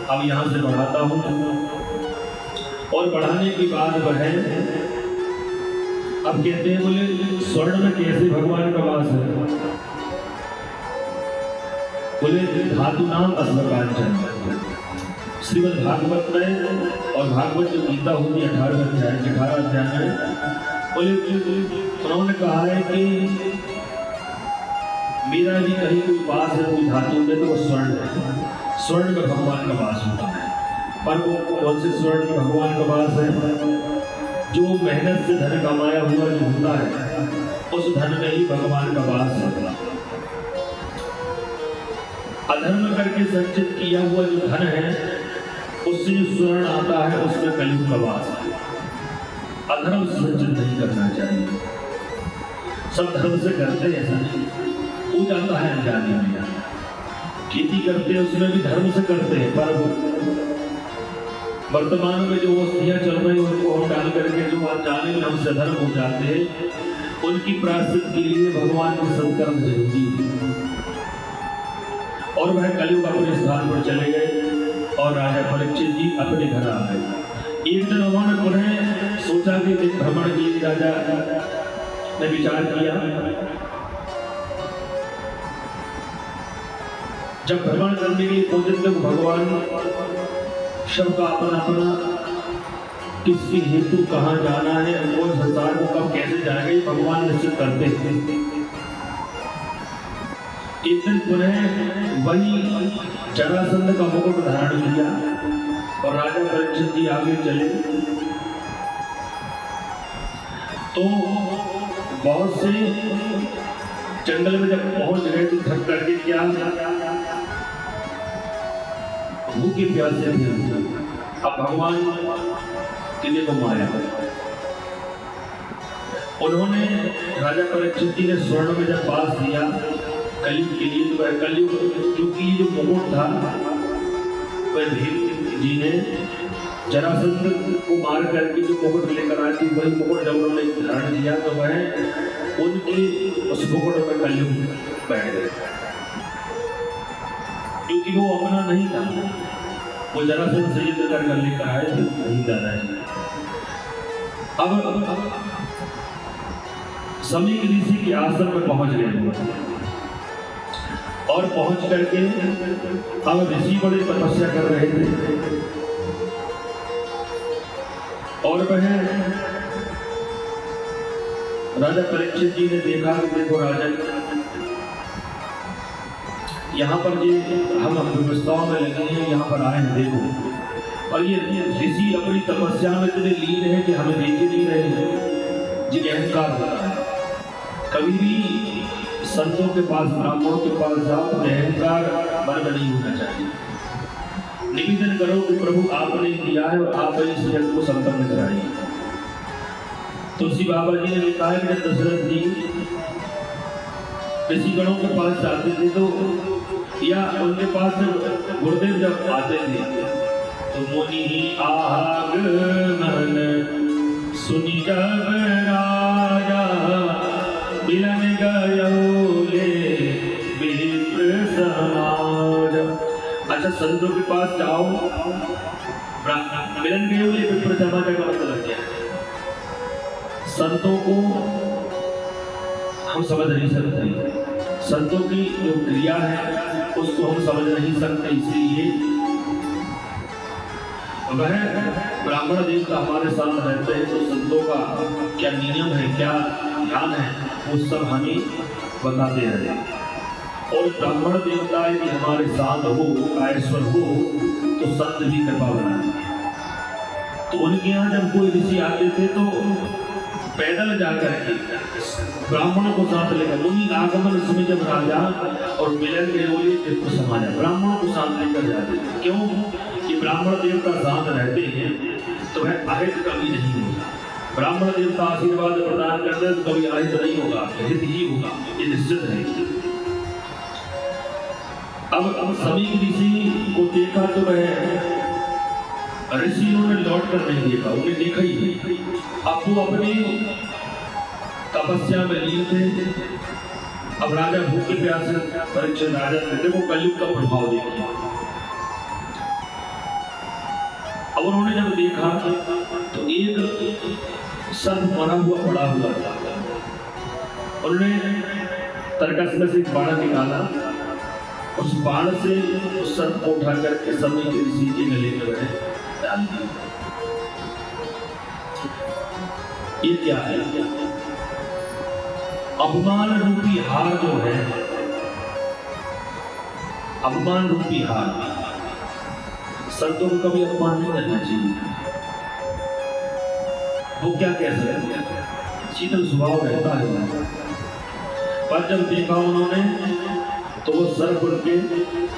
अब यहाँ से बढ़ाता हूँ, और बढ़ाने की बात वह है अब कहते हैं बोले स्वर्ण में कैसे भगवान का वास है? बोले धातु नाम अस्त्र कांचन। श्रीमद् भागवत में और भागवत जो गीता होती है 18 अध्याय में बोले उन्होंने कहा है कि मेरा भी कहीं कोई वास है कोई धातु में तो वो स्वर्ण है। स्वर्ण में भगवान का वास होता है। पर वो कौन से स्वर्ण में भगवान का वास है? जो मेहनत से धन कमाया हुआ जो होता है उस धन में ही भगवान का वास है। अधर्म करके संचित किया हुआ जो धन है उससे जो स्वर्ण आता है उसमें कलयुग का वास है। अधर्म से संचित नहीं करना चाहिए। सब धर्म से करते हैं, ऐसा नहीं हो जाता है अनजाने में। खेती करते हैं उसमें भी धर्म से करते हैं, पर वर्तमान में जो वस्तुएं चल रही हैं उनको हम डाल करके जो अनजाने में हमसे अधर्म हो जाते हैं, उनकी प्रायश्चित के लिए भगवान के सत्कर्म जरूरी है। और वह कलयुग अपने स्थान पर चले गए और राजा परीक्षित जी अपने घर आ गए। एक दिन उन्होंने पुनः सोचा कि भ्रमण के लिए राजा ने विचार किया। जब भ्रमण करने के लिए पहुंचे तब भगवान सबका अपना अपना किसकी हेतु कहाँ जाना है और संसार को कब कैसे जाएंगे भगवान निश्चित करते थे। एक दिन पुनः वही जरासंध का मुकुट धारण किया और राजा परीक्षित जी आगे चले तो बहुत से जंगल में जब पहुंच गए तो थक करके क्या भूखे प्यासे थे। अब भगवान किले को माया। उन्होंने राजा परीक्षित जी ने स्वर्ण में जब पास दिया कलयुग के लिए, तो वह कलयुग क्योंकि जो मुकुट था वह भीम जी ने जरासंध को मार करके जो मुकुट लेकर आए थे वही मुकुट जब उन्होंने धारण किया तो वह उनके उस मुकुट में कलयुग बैठ गए, क्योंकि वो अपना नहीं था। वो जरासंध से युद्ध कर लेकर आए थे नहीं दादाजी। अब समीक ऋषि के आश्रम में पहुंच गए और पहुंच करके अब ऋषि बड़े तपस्या कर रहे थे और वह राजा परीक्षित जी ने देखा कि देखो राजन, यहाँ पर ये हम व्यवस्थाओं में लगे हैं, यहाँ पर आए हैं देखो, और ये ऋषि अपनी तपस्या में इतने लीन है कि हमें देखे नहीं रहे हैं। जी अहंकार होता है। कभी भी संतों के पास ब्राह्मणों के पास जाओ तो अहंकार मन में नहीं होना चाहिए। निवेदन करो कि प्रभु आपने दिया है और आप इस यज्ञ को संपन्न कराइए। तुलसी बाबा जी ने लिखा है कि दशरथ जी ऋषिगणों के पास जाते थे तो या उनके पास गुरुदेव जब आते थे तो मुनि आगमन सुनी जब राजा मिलन गयोले विप्र समाज। अच्छा, संतों के पास जाओ, मिलन गयोले विप्र समाज का मतलब क्या है? संतों को हम समझ नहीं सकते, संतों की जो क्रिया है उसको हम समझ नहीं सकते, इसलिए वह ब्राह्मण देवता हमारे साथ रहते हैं तो संतों का क्या नियम है, क्या ध्यान है, वो सब हमें बताते रहे। और ब्राह्मण देवता यदि हमारे साथ हो, कायेश्वर हो, तो संत भी कृपा बनाते हैं। तो उनके यहाँ जब कोई ऋषि आते थे तो पैदल जाकर के ब्राह्मणों को साथ लेकर मुनि आगमन समय जब राजा और मिलन के लिए को समाजा ब्राह्मणों को साथ लेकर जाते थे। क्यों कि ब्राह्मण देवता साथ रहते हैं तो वह अहित कभी नहीं होगा। ब्राह्मण देवता आशीर्वाद प्रदान करते तो कभी अहित नहीं होगा, हित ही होगा, ये निश्चित है। अब समीक ऋषि को देखा तो वह ऋषियों ने लौट कर नहीं देखा, उन्हें देखा ही नहीं। अब वो अपनी तपस्या में लीन थे। अब राजा भूखे प्यासे परीक्षित राजा थे, देखो कलयुग का प्रभाव देखिए। अब उन्होंने जब देखा तो एक सर्प मरा हुआ पड़ा हुआ था। उन्होंने तरकस में से एक बाण निकाला, उस बाण से उस सर्प को उठा करके समीक ऋषि के गले में वह डाल दिया। ये क्या है? अपमान रूपी हार जो है, अपमान रूपी हार, संतों को कभी अपमान नहीं करना चाहिए। वो क्या कह सकते हैं, शीतल स्वभाव रहता है। पर जब देखा उन्होंने तो वो सर्प उनके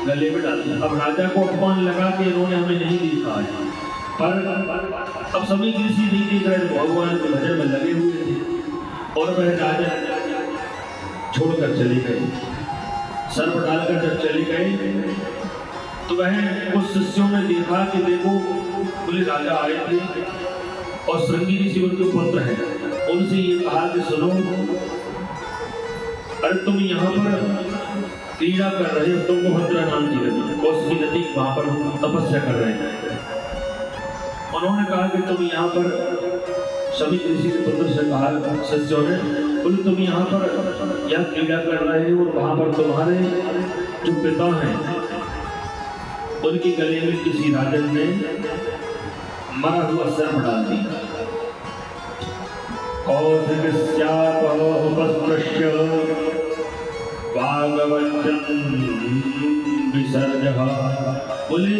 गले में डाल दिया। अब राजा को अपमान लगा कि इन्होंने हमें नहीं देखा है, पर अब सभी ऋषि नहीं देख रहे थे, भगवान के भजन में लगे हुए थे। और वह राजा छोड़कर चले गए। सर्प डालकर जब चले गए तो वह कुछ शिष्यों ने देखा कि देखो बोले राजा आए थे और श्रृंगी ऋषि उनके पुत्र हैं। उनसे ये कहा कि सुनो, अरे तुम यहाँ पर क्रीड़ा कर रहे हो, तुमको भद्रा नाम की नदी, कौशिकी नदी, वहां पर तपस्या कर रहे हैं। उन्होंने कहा कि तुम यहाँ पर समीक ऋषि के पुत्र से कहा शिष्यों ने, बोले तुम यहाँ पर यह क्रीड़ा कर रहे हो और वहां पर तुम्हारे जो पिता हैं उनके गले में किसी राजन ने मरा हुआ सर्प डाल दिया। बोले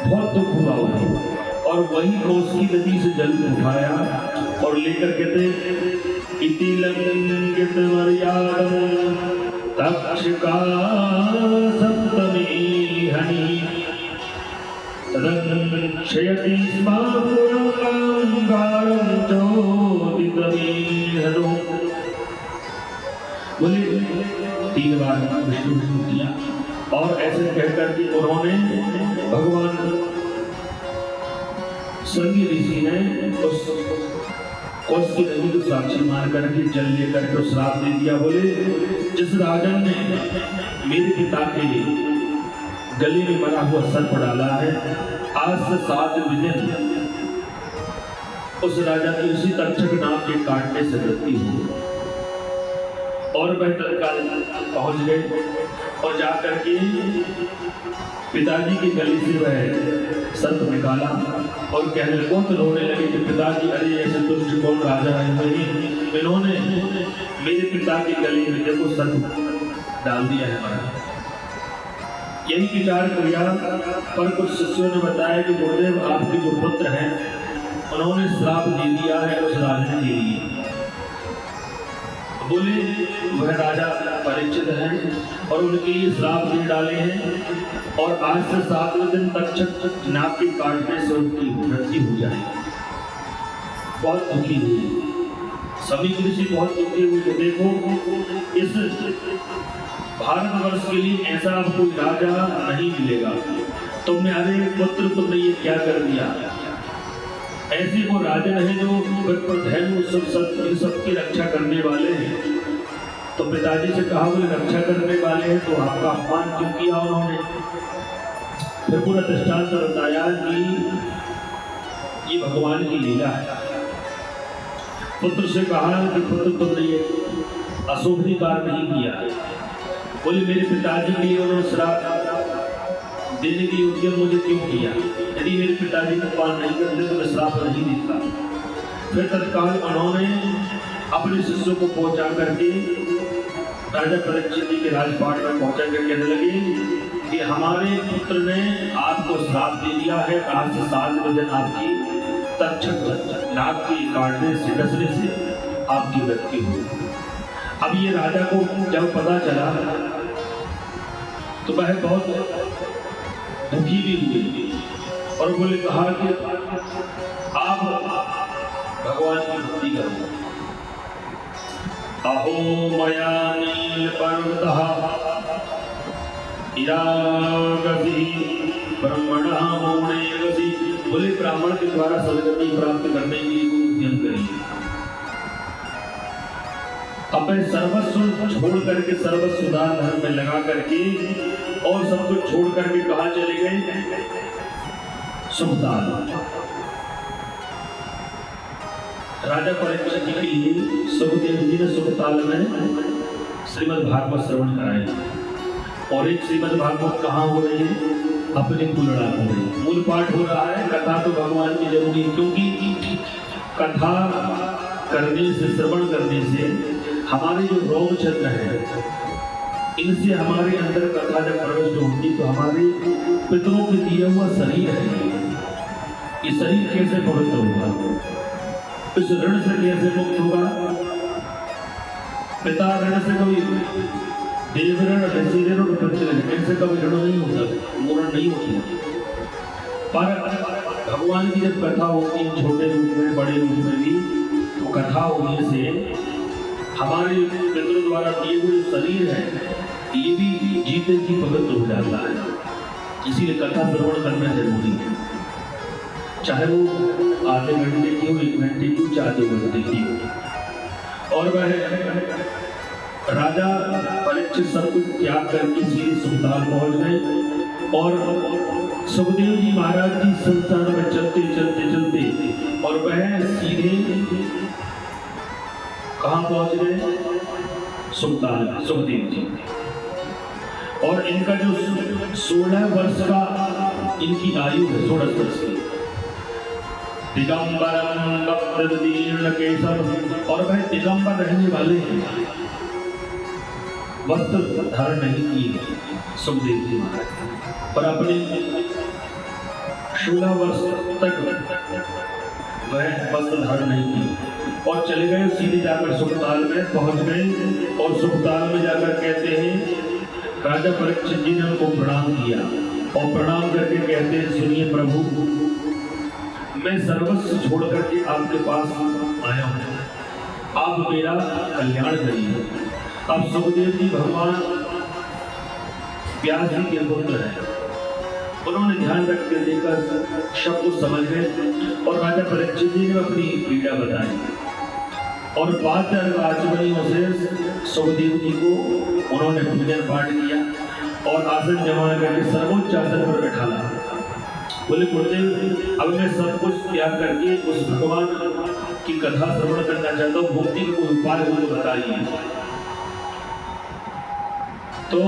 बहुत दुख हुआ उन्हें, और वही कौशिकी नदी से जल उठाया और लेकर कहते इति लंघित मर्यादं तक्षका सप्तमी हनि तदक्षयति स्म पुरंगारं चोदितमीहनो। बोले 3 बार विष्णु किया और ऐसे कहकर कि उन्होंने भगवान श्रृंगी ऋषि ने उस कौशिकी नदी को साक्षी मान करके जल लेकर के श्राप दे दिया। बोले जिस राजन ने मेरे पिता के गले में मरा हुआ सर्प डाला है, आज से 7 दिन उस राजा की उसी तक्षक नाम के काटने से मृत्यु हो। और वह तत्काल पहुंच गए और जाकर के पिताजी के गले से वह सर्प निकाला और कहने लगे, तो रोने लगे कि पिताजी, अरे ऐसे दुष्ट कौन राजा है, नहीं इन्होंने मेरे पिता के गले में देखो सर्प डाल दिया है हमारा। यही विचार किया, पर कुछ शिष्यों ने बताया कि गुरुदेव आपके जो पुत्र हैं उन्होंने श्राप दे दिया है उस राजा के लिए। बोले वह राजा परीक्षित हैं और उनके लिए श्राप दे डाले हैं और आज से 7वें दिन तक्षक नाक के काटने से उनकी मृत्यु हो जाएगी। बहुत दुखी हुए समीक ऋषि, बहुत दुखी हुए। देखो इस भारतवर्ष के लिए ऐसा अब कोई राजा नहीं मिलेगा। तुमने, अरे पुत्र तुमने ये क्या कर दिया? ऐसे वो राजन है जो सबकी रक्षा करने वाले हैं। तो पिताजी से कहा बोले रक्षा करने वाले हैं तो आपका अपमान क्यों किया उन्होंने? फिर पूरा दृष्टांत बताया कि ये भगवान की लीला है। पुत्र से कहा कि पुत्र तुमने ये अशोभनीय कार्य नहीं किया। बोले मेरे पिताजी के लिए उन्होंने श्राप देने के योग्य मुझे क्यों किया? यदि मेरे पिताजी का पालन नहीं करते तो मैं श्राप नहीं देता। फिर तत्काल उन्होंने अपने शिष्यों को पहुंचा करके राजा परीक्षित जी के राजपाट में पहुंचा कर कहने लगे कि हमारे पुत्र ने आपको श्राप दे दिया है, आज से 7 दिन आपकी तक्षक नाग के काटने से डसने से आपकी मृत्यु हुई। अब ये राजा को जब पता चला तो वह बहुत दुखी भी हुई और बोले कहा कि आप भगवान की भक्ति करो। अहो मया नील पर्वतः इरागसी ब्रह्मणः मौनेगसी। बोले ब्राह्मण के द्वारा सदगति प्राप्त करने के लिए उद्यम करिए। अब सर्वस्व छोड़ करके सर्वस्व दान धर्म में लगा करके और सब कुछ छोड़ करके कहा चले गए? सुखताल। राजा परीक्षित के लिए सुखदेव जी ने सुखताल में श्रीमद् भागवत श्रवण कराया। और एक श्रीमद् भागवत कहाँ हो रही है? अपने कुलड़ा हो रही है। मूल पाठ हो रहा है। कथा तो भगवान की जरूरी, क्योंकि कथा करने से, श्रवण करने से हमारे जो रोम चंद्र है, इनसे हमारे अंदर कथा जब प्रविष्ट होती तो हमारे पितरों के दिया हुआ शरीर है, ये शरीर कैसे पवित्र होगा, इस ऋण से कैसे मुक्त होगा? पिता ऋण से कभी देव ऋण, ऋषि ऋण और पितृ ऋण, इनसे कभी ऋण नहीं होता, मूरण नहीं होती। पर भगवान की जब कथा होती है, छोटे रूप में बड़े रूप में भी, तो कथा होने से हमारे पितरों द्वारा दिए हुए शरीर है, ये भी जीते जी पवित्र हो जाता है। इसीलिए कथा श्रवण करना जरूरी है, चाहे वो आधे घंटे की हो, 1 घंटे की हो, 4 घंटे की हो। और वह राजा परीक्षित सब कुछ त्याग करके सीधे सुखताल पहुंच गए। और सुखदेव जी महाराज जी संसार में चलते चलते चलते और वह सीधे कहाँ पहुंच गए? सुखताल, सुखदेव जी। और इनका जो 16 वर्ष का इनकी आयु है, 16 वर्ष की। दिगंबरम वक्त्रदीर्ण केशर, और वह दिगंबर रहने वाले हैं, वस्त्र धारण नहीं किए सुखदेव जी महाराज। पर अपने 16 वर्ष तक वह वस्त्र धारण नहीं किए और चले गए, सीधे जाकर सुखताल में पहुंच गए। और सुखताल में जाकर कहते हैं, राजा परीक्षित जी ने उनको प्रणाम किया और प्रणाम करके कहते हैं, सुनिए प्रभु, मैं सर्वस्व छोड़ करके आपके पास आया हूँ, आप मेरा कल्याण करिए। अब सुखदेव जी भगवान व्यास जी के पुत्र हैं, उन्होंने ध्यान रख कर देखा, शब्द को समझ गए और राजा परीक्षित जी ने अपनी पीड़ा बताई और बात आचमनियों से सुखदेव जी को उन्होंने पूजन पाठ किया और आसन जमा करके सर्वोच्च आसन पर बैठाला। बोले गुरुदेव, अब मैं सब कुछ त्याग करके उस भगवान की कथा श्रवण करना चाहता हूँ, मुक्ति का कोई उपाय हो तो बताइए। तो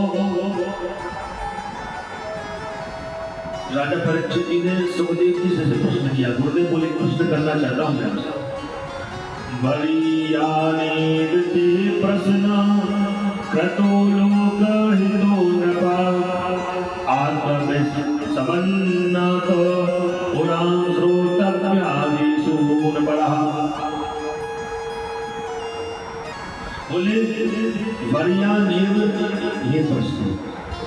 राजा परीक्षित जी ने सुखदेव जी से प्रश्न किया। गुरुदेव बोले, प्रश्न करना चाहता हूँ मैं आपसे। प्रश्न क्रतो लोक हितो नृपा आत्म समन्नाथ पुराण श्रोतव्यादिषु मुनपरः। बोले वर्यानेव, ये प्रश्न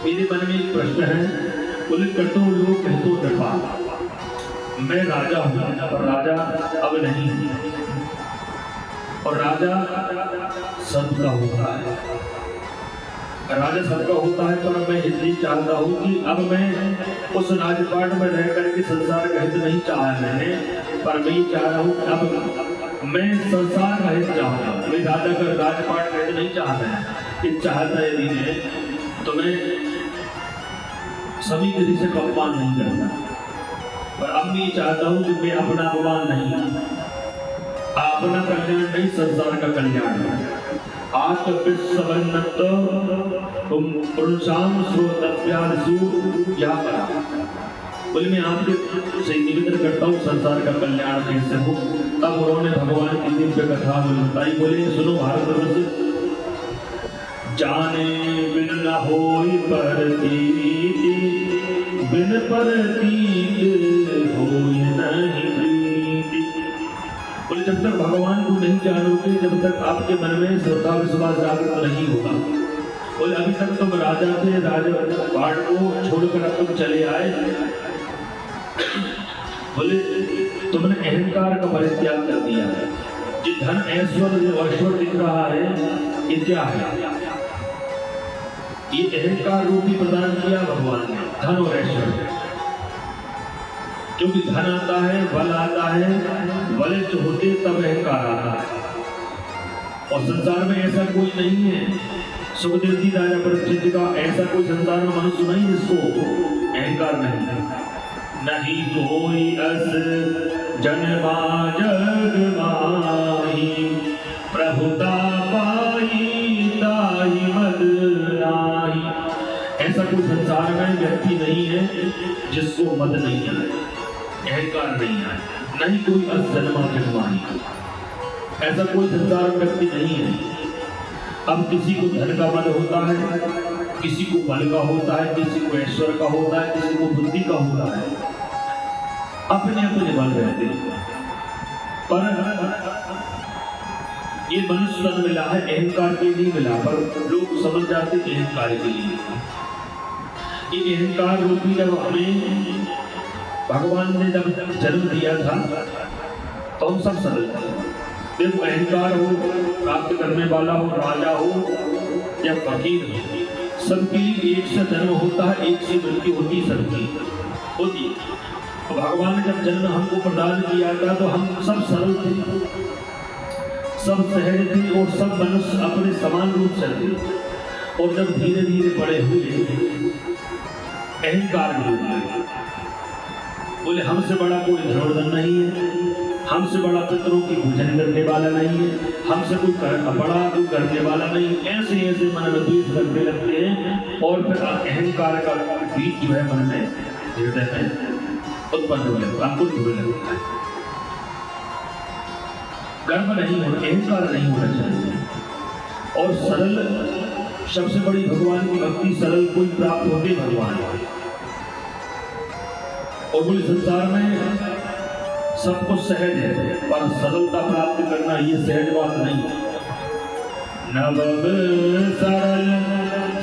मेरे मन में एक प्रश्न है। बोले क्रतो लोक हितो नृपा, मैं राजा हूँ पर राजा अब नहीं हूँ, और राजा सबका होता है, राजा सबका होता है, पर मैं इसलिए चाहता हूँ कि अब मैं उस राजपाट में रह करके संसार का हित नहीं चाहा मैंने, पर मैं ये चाह रहा हूँ अब मैं संसार का हित चाहता हूँ। मैं राजा का राजपाट का हित नहीं चाहता है, ये चाहता है यदि है तो मैं सभी किसी से अपमान नहीं करता, पर अब मैं ये चाहता हूँ कि मैं अपना अपमान नहीं, अपना कल्याण नहीं, संसार का कल्याण। आत्मविस्वन्नत तुम पुरुषाम श्रोतव्यादिषु या करा। बोले मैं आपके से निवेदन करता हूँ संसार का कल्याण कैसे हो। तब उन्होंने भगवान की दिव्य कथा बताई। बोले सुनो भारतवर्ष, जाने बिन न होई परतीति, बिन परतीत होई नहीं प्रीति। जब तक भगवान को नहीं जानोगे, जब तक आपके मन में श्रद्धा विश्वास जागृत नहीं होगा। बोले अभी तक तुम राजा थे, राजपाट को छोड़कर अब तुम चले आए। बोले तुमने अहंकार का परित्याग कर दिया है। जो धन ऐश्वर्य दिख रहा है, ये क्या है? ये अहंकार रूपी प्रदान किया भगवान ने, धन और ऐश्वर्य। क्योंकि धन आता है, बल आता है, बल जो होते तब अहंकार आता है। और संसार में ऐसा कोई नहीं है, सुखदेव जी राजा परीक्षित जी का, ऐसा कोई संसार में मनुष्य नहीं जिसको अहंकार नहीं है। नहीं कोई अस जन्मा जग माही, प्रभुता पाई ताई मद नाही। ऐसा कोई संसार में व्यक्ति नहीं है जिसको मद नहीं आए, अहंकार नहीं आए। नहीं कोई अस जन्मा जग माही, ऐसा कोई संसार में व्यक्ति नहीं है। अब किसी को धन का मद होता है, किसी को बल का होता है, किसी को ऐश्वर्य का होता है, किसी को बुद्धि का होता है। अपने अपने बल रहते हैं। पर ये मनुष्य तन मिला है, अहंकार के लिए मिला, पर लोग समझ जाते हैं अहंकार के लिए। ये अहंकार रूपी जब हमें भगवान ने जब जन्म दिया था तो हम सब सरल थे। देखो अहंकार हो, प्राप्त करने वाला हो, राजा हो या फकीर हो, सबके लिए एक से जन्म होता है, एक से मृत्यु होती सबकी होती है। भगवान ने जब जन्म हमको प्रदान किया था तो हम सब सरल थे, सब सहज थे और सब मनुष्य अपने समान रूप से थे। और जब धीरे धीरे बड़े हुए अहंकार में हुए, बोले हमसे बड़ा कोई धनुर्धर नहीं है, हमसे बड़ा पितरों की पूजन करने वाला नहीं है, हमसे कोई बड़ा कोई करने वाला नहीं। ऐसे ऐसे मन में द्वेष करने लगते हैं और फिर अहंकार का बीज जो है मन में हृदय में उत्पन्न होने लगता है, अंकुरित होने लगता है। गर्व नहीं होना, अहंकार नहीं होना चाहिए। और सरल, सबसे बड़ी भगवान की भक्ति, सरल कोई प्राप्त होते भगवान। और पूरे संसार में सब कुछ सहज है, पर सरलता प्राप्त करना ये सहज बात नहीं। नव सरल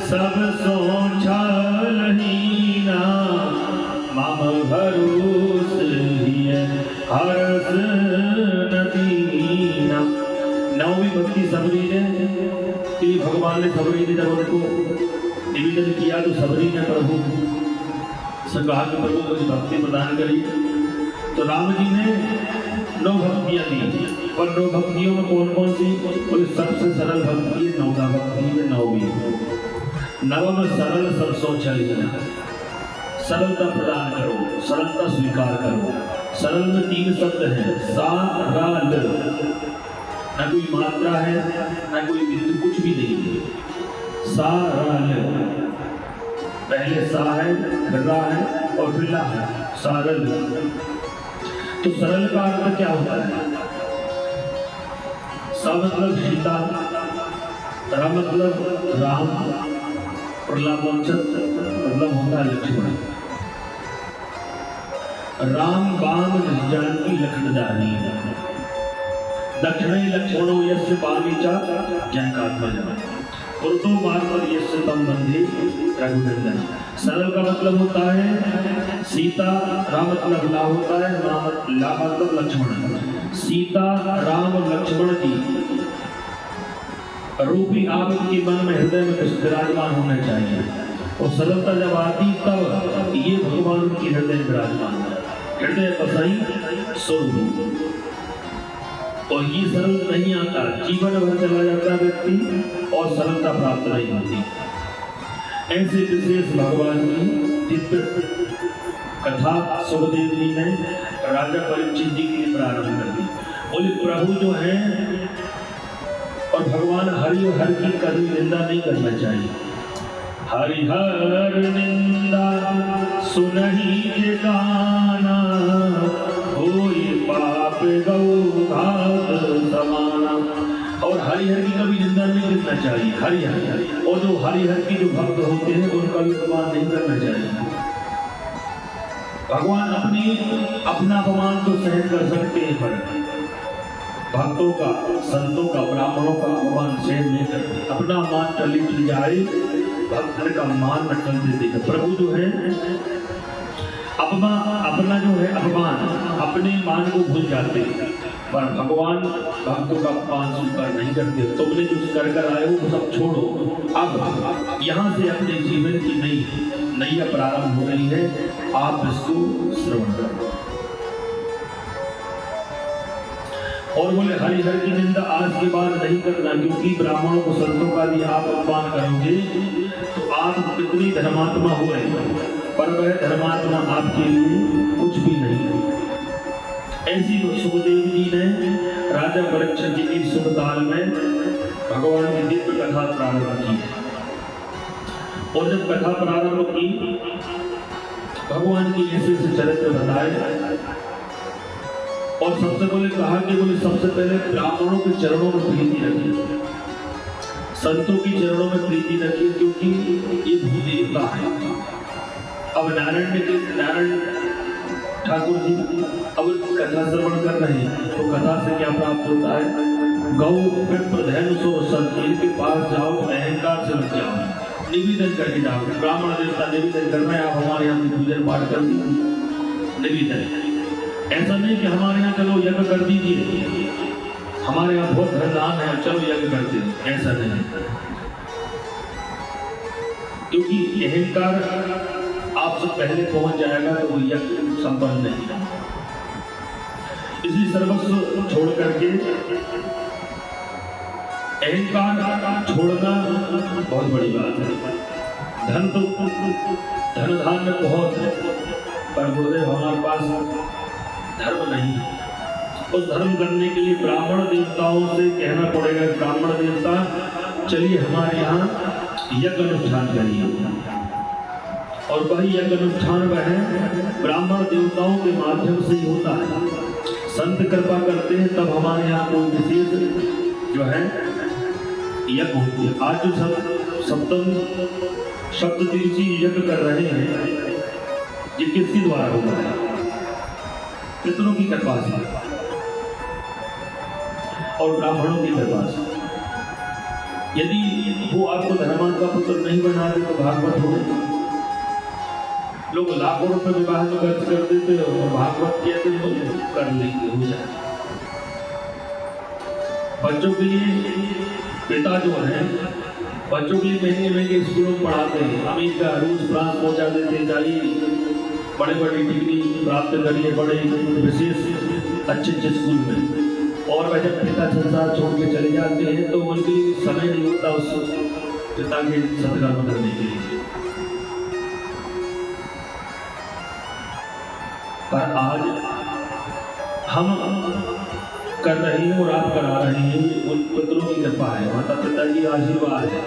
सब सोचलहीना, मम भरोस हरस नदीना। नववीं भक्ति सबरी ने, भगवान ने सबरी ने जब उनको निवेदन किया तो सबरी ने प्रभु से कहा कि प्रभु मुझे भक्ति प्रदान करिए। तो राम जी ने 9 भक्तियां दी, पर 9 भक्तियों में कौन कौन सी? बोले सबसे सरल भक्ति है 9 भक्ति में 9वीं। नवम सरल सब सोचलहीना, सरलता प्रदान करो, सरलता स्वीकार करो। सरल में 3 शब्द हैं, सा रा ल। न कोई मात्रा है, न कोई बिंदु, कुछ भी नहीं है। सा रा ल, पहले सा है, फिर रा है और फिर ला है, सारल। तो सरल का अर्थ क्या होता है? सा मतलब सीता, रा मतलब राम, और ला मतलब होता है लक्ष्मण। राम बाम जानकी लखन दानी, दक्षिणे लक्ष्मणो यस्य पालीचा जनकात्मज, पुरुषो मार्ग यस्य तम बंधे रघुनंदन। सरल का मतलब होता है सीता, राम मतलब ला होता है, ला मतलब लक्ष्मण। सीता, राम, लक्ष्मण जी रूपी आपके मन में, हृदय में विराजमान होना चाहिए। और सरलता जब आती तब ये भगवान की हृदय विराजमान है, हृदय बसाई स्वरूप। और ये सरल नहीं आता, जीवन भर चला जाता व्यक्ति और सरलता प्राप्त नहीं होती। ऐसे विशेष भगवान की दिव्य कथा सुखदेव जी ने राजा परीक्षित जी के लिए प्रारंभ कर दी। बोले प्रभु जो है और भगवान हरि हर की कभी निंदा नहीं करना चाहिए। हरिहर निंदा सुनहि के गाना, होई पाप गौ घात समाना। और हरिहर की कभी निंदा नहीं करना चाहिए, हरिहर। और जो हरिहर की जो भक्त होते हैं उनका भी अपमान नहीं करना चाहिए। भगवान अपना अपमान तो सहन कर सकते हैं, पर भक्तों का, संतों का, ब्राह्मणों का अपमान सहन नहीं करते। अपना मान टलित जाए, भक्त का मान न टलते देखे। प्रभु जो है अपना जो है अपमान, अपने मान को भूल जाते, पर भगवान भक्तों का अपमान स्वीकार नहीं करते। तुमने जो कर कर आए हो वो सब छोड़ो, अब यहाँ से अपने जीवन की नई प्रारंभ हो रही है, आप इसको श्रवण करो। और बोले हरिहर की निंदा आज के बाद नहीं करना, क्योंकि ब्राह्मणों को, संतों का भी आप अपमान करोगे तो आप कितनी धर्मात्मा हुए, पर वह धर्मात्मा आपके लिए कुछ भी नहीं। ऐसी सुखदेव जी ने राजा परीक्षित जी की शुभ काल में भगवान की दिव्य कथा प्रारंभ की। और जब कथा प्रारंभ की, भगवान की ऐसे से चरित्र बताए, और सबसे पहले कहा कि बोले सबसे पहले ब्राह्मणों के चरणों में प्रीति रखिए, संतों की चरणों में प्रीति रखिए, क्योंकि ये भूदेवता है। अब नारायण ठाकुर जी अब कथा श्रवण कर रहे हैं, तो कथा से क्या प्राप्त होता है? गौ प्रधैन सो संत, इनके पास जाओ तो अहंकार से बच जाओ, निवेदन करके जाओ। ब्राह्मण देवता निवेदन कर रहे हैं, आप हमारे यहाँ पूजन पाठ कर दीजिए, निवेदन। ऐसा नहीं कि हमारे यहाँ चलो यज्ञ कर दीजिए, हमारे यहाँ बहुत धनदान है चलो यज्ञ करते हैं, ऐसा नहीं। क्योंकि अहंकार आपसे पहले पहुंच जाएगा तो वो यज्ञ संपन्न नहीं। इसलिए सर्वस्व छोड़ करके अहंकार छोड़ना बहुत बड़ी बात है। धन तो धन धान्य बहुत है, पर गुरुदेव हमारे पास धर्म नहीं है। उस धर्म करने के लिए ब्राह्मण देवताओं से कहना पड़ेगा, ब्राह्मण देवता चलिए हमारे यहाँ यज्ञ अनुष्ठान करिए। और वही यज्ञ अनुष्ठान वह ब्राह्मण देवताओं के माध्यम से ही होता है। संत कृपा करते हैं तब हमारे यहाँ कोई विशेष जो है यज्ञ होती है। आज जो सप्तम सप्ततीर्थी यज्ञ कर रहे हैं, ये किसके द्वारा होता है? पितरों की कृपा से और ब्राह्मणों की कृपा से। यदि वो आपको धर्मात्मा पुत्र नहीं बनाते तो भागवत हो गए। लोग लाखों रुपए विवाह में खर्च कर देते और भागवत कहते तो कर लेंगे, हो जाए। बच्चों के लिए पिता जो है बच्चों के लिए महंगे महंगे स्कूलों में पढ़ाते हैं, अमेरिका रूस फ्रांस पहुंचा देते, जाइए बड़े बड़े डिग्री प्राप्त करिए, बड़े विशेष अच्छे स्कूल में। और वह जब पिता संसार छोड़ के चले जाते हैं तो उनके लिए समय नहीं होता उस पिता के सत्कर्म करने के लिए। पर आज हम कर रहे हैं और आप करा रहे हैं, उन पुत्रों की कृपा है, माता पिता की आशीर्वाद है।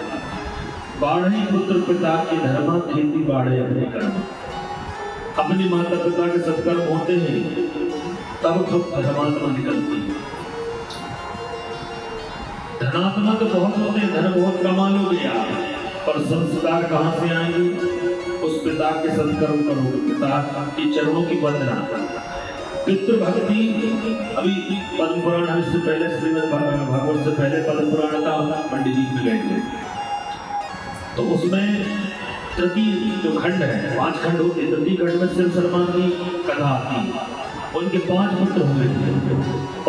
बाढ़े पुत्र पिता की धर्मा, खेती बाढ़े अपने कर्म। अपने माता पिता के सत्कर्म होते हैं तब सब धर्मात्मा निकलती है। धनात्मा तो बहुत होते हैं, धन बहुत कमा लोगे आप, पर संस्कार कहाँ से आएंगे? उस पिता के सत्कर्म करोगे, पिता के चरणों की वंदना। पितृभक्ति, अभी पद्म पुराण हम इससे पहले श्रीमद् भागवत से पहले पद्म पुराण का पंडित जी में गए थे, तो उसमें तृतीय जो खंड है, 5 खंड होते, तृतीय खंड में शिव शर्मा की कथा आती। उनके 5 पुत्र हुए थे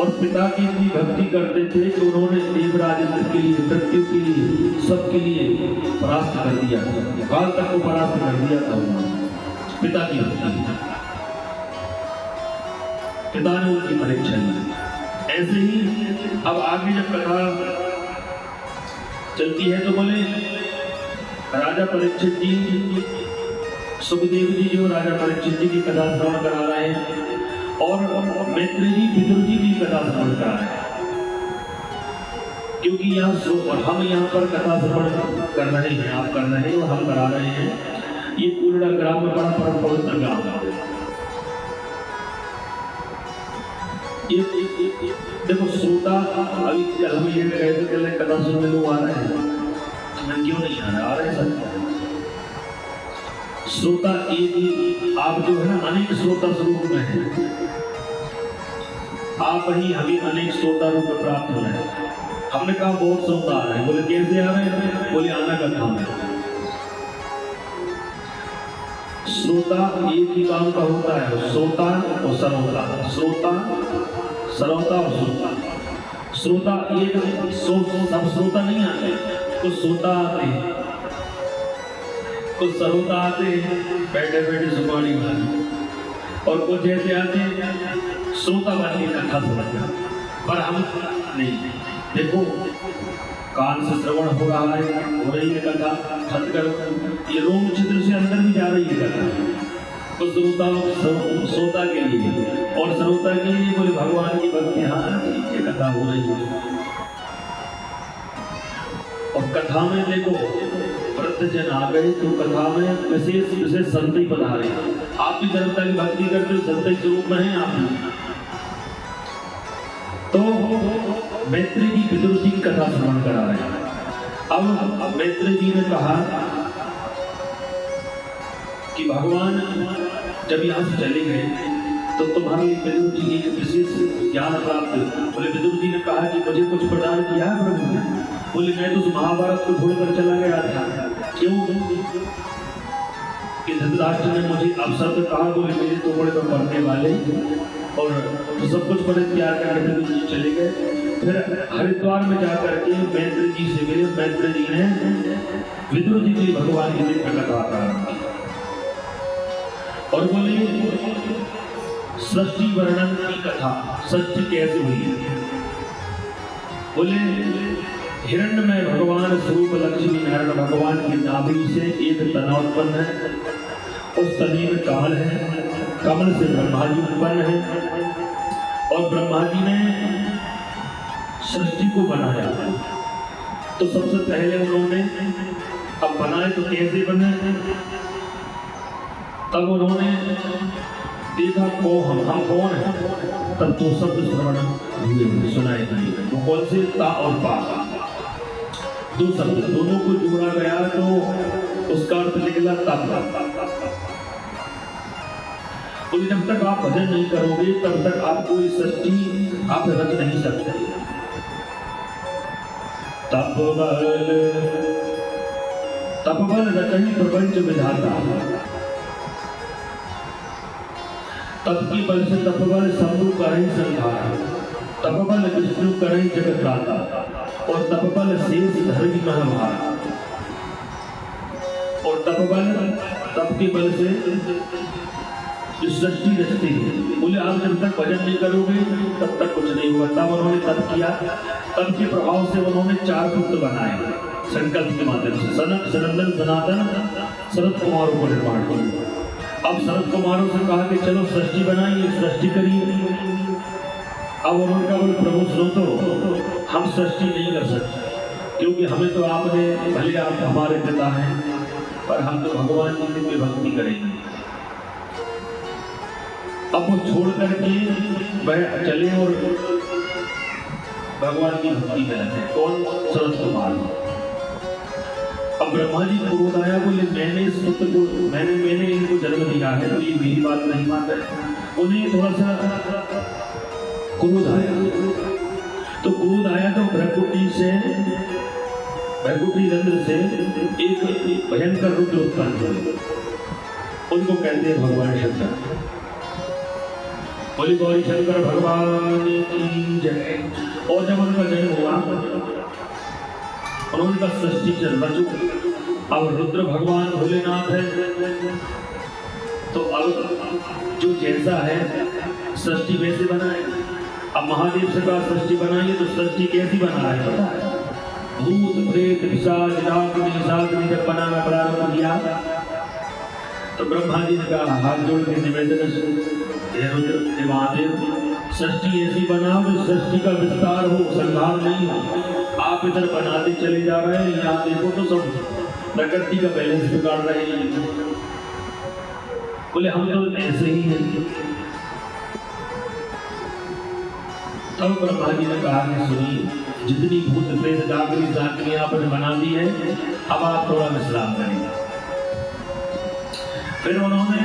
और पिता की इतनी भक्ति करते थे कि उन्होंने देवराज के लिए, मृत्यु के लिए, सबके लिए परास्त कर दिया, काल तक को परास्त कर दिया था उन्होंने। पिता की भक्ति, पिता ने उनकी परीक्षा ली। ऐसे ही अब आगे जब कथा चलती है तो बोले राजा परीक्षित जी, सुखदेव जी जो राजा परीक्षित जी की कथा श्रवण करा रहे हैं और मैत्री जी पितृ जी की कथा श्रवण करा रहे हैं, क्योंकि यहाँ हम यहाँ पर कथा श्रवण कर रहे हैं, आप कर रहे हैं और हम करा रहे हैं। ये पूर्णा ग्राम में बड़ा परम पवित्र ग्राम है। देखो श्रोता, अभी हम ये कहते चले कथा सुनने लोग आ रहे हैं, क्यों नहीं आ रहे सब श्रोता। एक आप जो है अनेक श्रोता स्वरूप में है, आप ही हमें अनेक श्रोता रूप में प्राप्त हो रहे हैं। हमने कहा बहुत श्रोता आ रहे हैं। बोले कैसे आ रहे हैं? बोले आना कथा में। श्रोता एक ही काम का होता है, श्रोता और सरौता। श्रोता, सरौता और श्रोता। श्रोता एक सब श्रोता नहीं आते, कुछ श्रोता आते हैं, कुछ सरौता आते हैं बैठे बैठे सुपारी वाले, और कुछ ऐसे आते हैं श्रोता वाली कथा समझना। पर हम नहीं, देखो कान से श्रवण हो रहा है, हो रही है कथा, छत कर ये रोम चित्र से अंदर भी जा रही है कथा। तो श्रोता के लिए और श्रोता के लिए बोले भगवान की भक्ति, हाँ ठीक है कथा हो रही है। और कथा में देखो वृद्धजन आ गए तो कथा में विशेष विशेष संत पधारे। आप भी देवता की भक्ति करते हो, संत स्वरूप में हैं आप। तो मैत्री जी विदुर जी की कथा श्रवण करा रहे हैं। अब मैत्री जी ने कहा कि भगवान जब यहाँ से चले गए तो तुम्हारे लिए विदुर जी एक विशेष ज्ञान प्राप्त। बोले विदुर जी ने कहा कि मुझे कुछ प्रदान किया है प्रभु ने। बोले मैं तो महाभारत को छोड़कर चला गया था। क्यों? कि धृतराष्ट्र ने मुझे अवसर तो कहा, बोले मेरे तो बड़े तो मरने वाले, और तो सब कुछ परित्याग करके विदुर जी चले गए। फिर हरिद्वार में जाकर के मैत्री जी से मिले। मैत्री जी ने विदुर जी की भगवान की दिव्य कथा प्रारंभ की और बोले सृष्टि वर्णन की कथा, सृष्टि कैसे हुई। बोले हिरण्य में भगवान स्वरूप लक्ष्मी नारायण भगवान की नाभि से एक तना उत्पन्न है, उस तने में कमल है, कमल से ब्रह्मा जी उत्पन्न है, और ब्रह्मा जी ने सृष्टि को बनाया। तो सबसे पहले उन्होंने अब बनाए तो कैसे बने, तब उन्होंने देखा को हम कौन है, तब तो शब्द श्रवण हुए सुनाए दिए। वो कौन से? ता और पा, दो शब्द दोनों को जोड़ा गया तो उसका अर्थ निकला तब। बोले जब तक आप भजन नहीं करोगे तब तक आप कोई सृष्टि आप रच नहीं सकते। तपबल रचही प्रपंच विधाता, तप की बल से तपबल शंभु करहि संहार, तपबल विष्णु करहि जगत त्राता, और तपबल शेष धरहि महाभार। और तपबल, तप के बल से जो सृष्टि रचती है। बोले आप जब तक भजन नहीं करोगे तब तक कुछ नहीं हुआ। तब उन्होंने तप किया, तप के प्रभाव से उन्होंने 4 पुत्र बनाए संकल्प के माध्यम से। सनक, सनंदन, सनातन, शरद कुमारों को निर्माण किया। अब शरद कुमारों से कहा कि चलो सृष्टि बनाइए, सृष्टि करिए। अब उन्होंने कहा बोले प्रभु सुनो तो हम सृष्टि नहीं कर सकते, क्योंकि हमें तो आपने, भले आप हमारे पिता हैं पर हम तो भगवान जी की भक्ति करेंगे। अब वो छोड़ करके वह चले और भगवान की भक्ति में लगे। कौन? शरद कुमार। अब ब्रह्मा जी को क्रोध आया, बोले मैंने इस पुत्र को मैंने इनको जन्म दिया है, तो ये मेरी बात नहीं मान रहे। उन्हें थोड़ा सा क्रोध आया, तो क्रोध आया तो भ्रकुटी रंध्र से एक भयंकर रुद्र उत्पन्न हुए। उनको कहते हैं भगवान शंकर। बोली गौरी शंकर भगवान की जय। और जब उनका जन्म हुआ उन्होंने सृष्टि चल रचू। अब रुद्र भगवान भोलेनाथ है, तो अब जो जैसा है सृष्टि वैसे बनाए। अब महादेव से कहा सृष्टि बनाइए, तो सृष्टि कैसी बना है पता है? भूत प्रेत पिशाच डाकिनी साकिनी जब बनाना प्रारंभ किया तो ब्रह्मा जी ने कहा हाथ जोड़ के निवेदन, हे महादेव सृष्टि ऐसी बनाओ जो सृष्टि का विस्तार हो, संहार नहीं हो। आप इधर बनाते चले जा रहे हैं, यहाँ देखो तो सब प्रकृति का बैलेंस बिगाड़ रहे हैं। बोले हम तो ऐसे ही हैं। तब ब्रह्मा जी ने कहा कि सुनिए, जितनी भूत प्रेत डाकिनी साकिनी आपने बना दी है, अब आप थोड़ा विश्राम करेंगे। फिर उन्होंने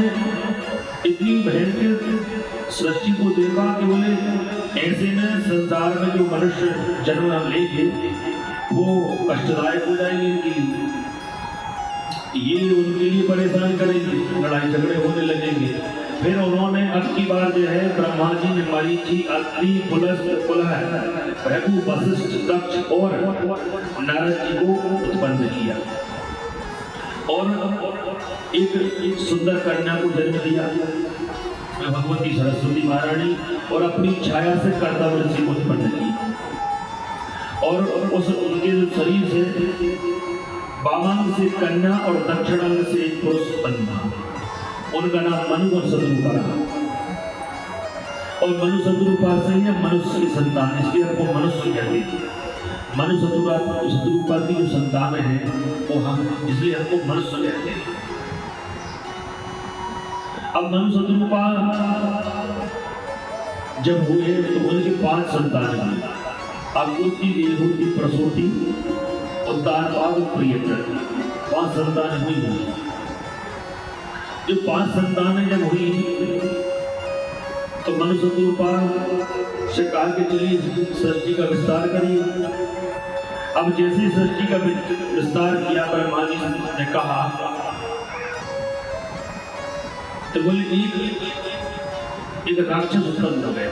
इतनी भयंकर सृष्टि को देखा कि बोले ऐसे में संसार में जो मनुष्य जन्म लेंगे वो कष्टदायक हो जाएंगे इनके लिए, ये उनके लिए परेशान करेंगे, लड़ाई झगड़े होने लगेंगे। फिर उन्होंने अब की बार जो है ब्रह्मा जी ने मरीचि, अत्रि, पुलस्त, पुलह, भृगु, वशिष्ठ, दक्ष और नारद जी को उत्पन्न किया और एक सुंदर कन्या को जन्म दिया, भगवती सरस्वती महारानी, और अपनी छाया से कर्दम ऋषि को उत्पन्न किया। और उस उनके जो शरीर से वामांग से कन्या और दक्षिणांग से एक पुरुष उत्पन्न हुआ। उनका नाम मनु और शत्रुपा रहा, और मनु शत्रुपा से ही मनुष्य की संतान, इसलिए हमको मनुष्य कहते हैं। मनु शत्रुपा की जो संतान है वो हम, इसलिए हमको मनुष्य कहते हैं। अब मनु शत्रुपा जब हुए तो उनके 5 संतान हुए, आकृति, देहूति, प्रसूति, उद्दारपाद, प्रियव्रत, 5 संतान हुई। जो 5 संतानें जब हुई तो मनु शत्रुपा से कहा कि चलिए सृष्टि का विस्तार करिए। अब जैसे सृष्टि का विस्तार किया ब्रह्मा जी ने कहा तो बोले एक राक्षस उत्पन्न हो गया।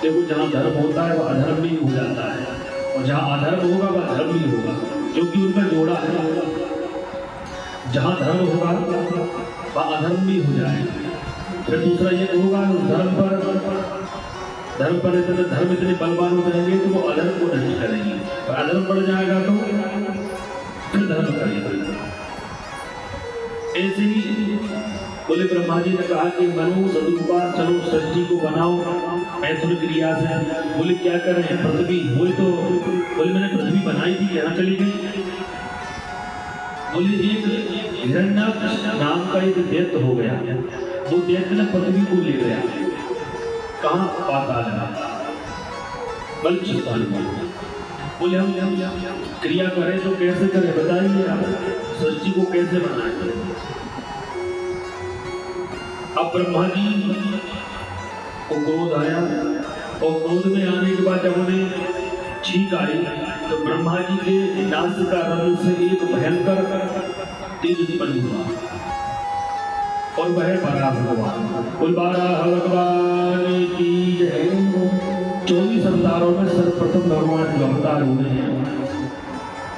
देखो जहाँ धर्म होता है वह अधर्म भी हो जाता है, और जहाँ अधर्म होगा वह धर्म भी होगा, क्योंकि उनका जोड़ा है। जहाँ धर्म होगा वह अधर्म भी हो जाएगा। फिर दूसरा ये होगा धर्म इतने बलवान हो जाएंगे कि वो अधर्म को नहीं करेंगे, और अधर्म बढ़ जाएगा तो फिर धर्म करेंगे। ऐसे ही बोले ब्रह्मा जी ने कहा कि मनु शत्रुपा चलो सृष्टि को बनाओ मैथुन क्रिया से। बोले क्या करें, पृथ्वी बोले तो बोले मैंने पृथ्वी बनाई थी, यहाँ चली गई। बोले एक हिरण्याक्ष नाम का एक दैत्य हो गया, वो दैत्य ने पृथ्वी को ले गया, कहाँ, पाताल में, बलस्थान में। बोले हम क्रिया करें तो कैसे करें, बताइए आप, सृष्टि को कैसे बनाएं। अब ब्रह्मा जी को क्रोध आया, और क्रोध में आने के बाद जब उन्हें छींक आई तो ब्रह्मा जी के नासिका रंध्र से एक भयंकर तेज उत्पन्न हुआ, और वह बराह भगवान। बराह भगवान की जय। 24 अवतारों में सर्वप्रथम भगवान जो अवतार हुए हैं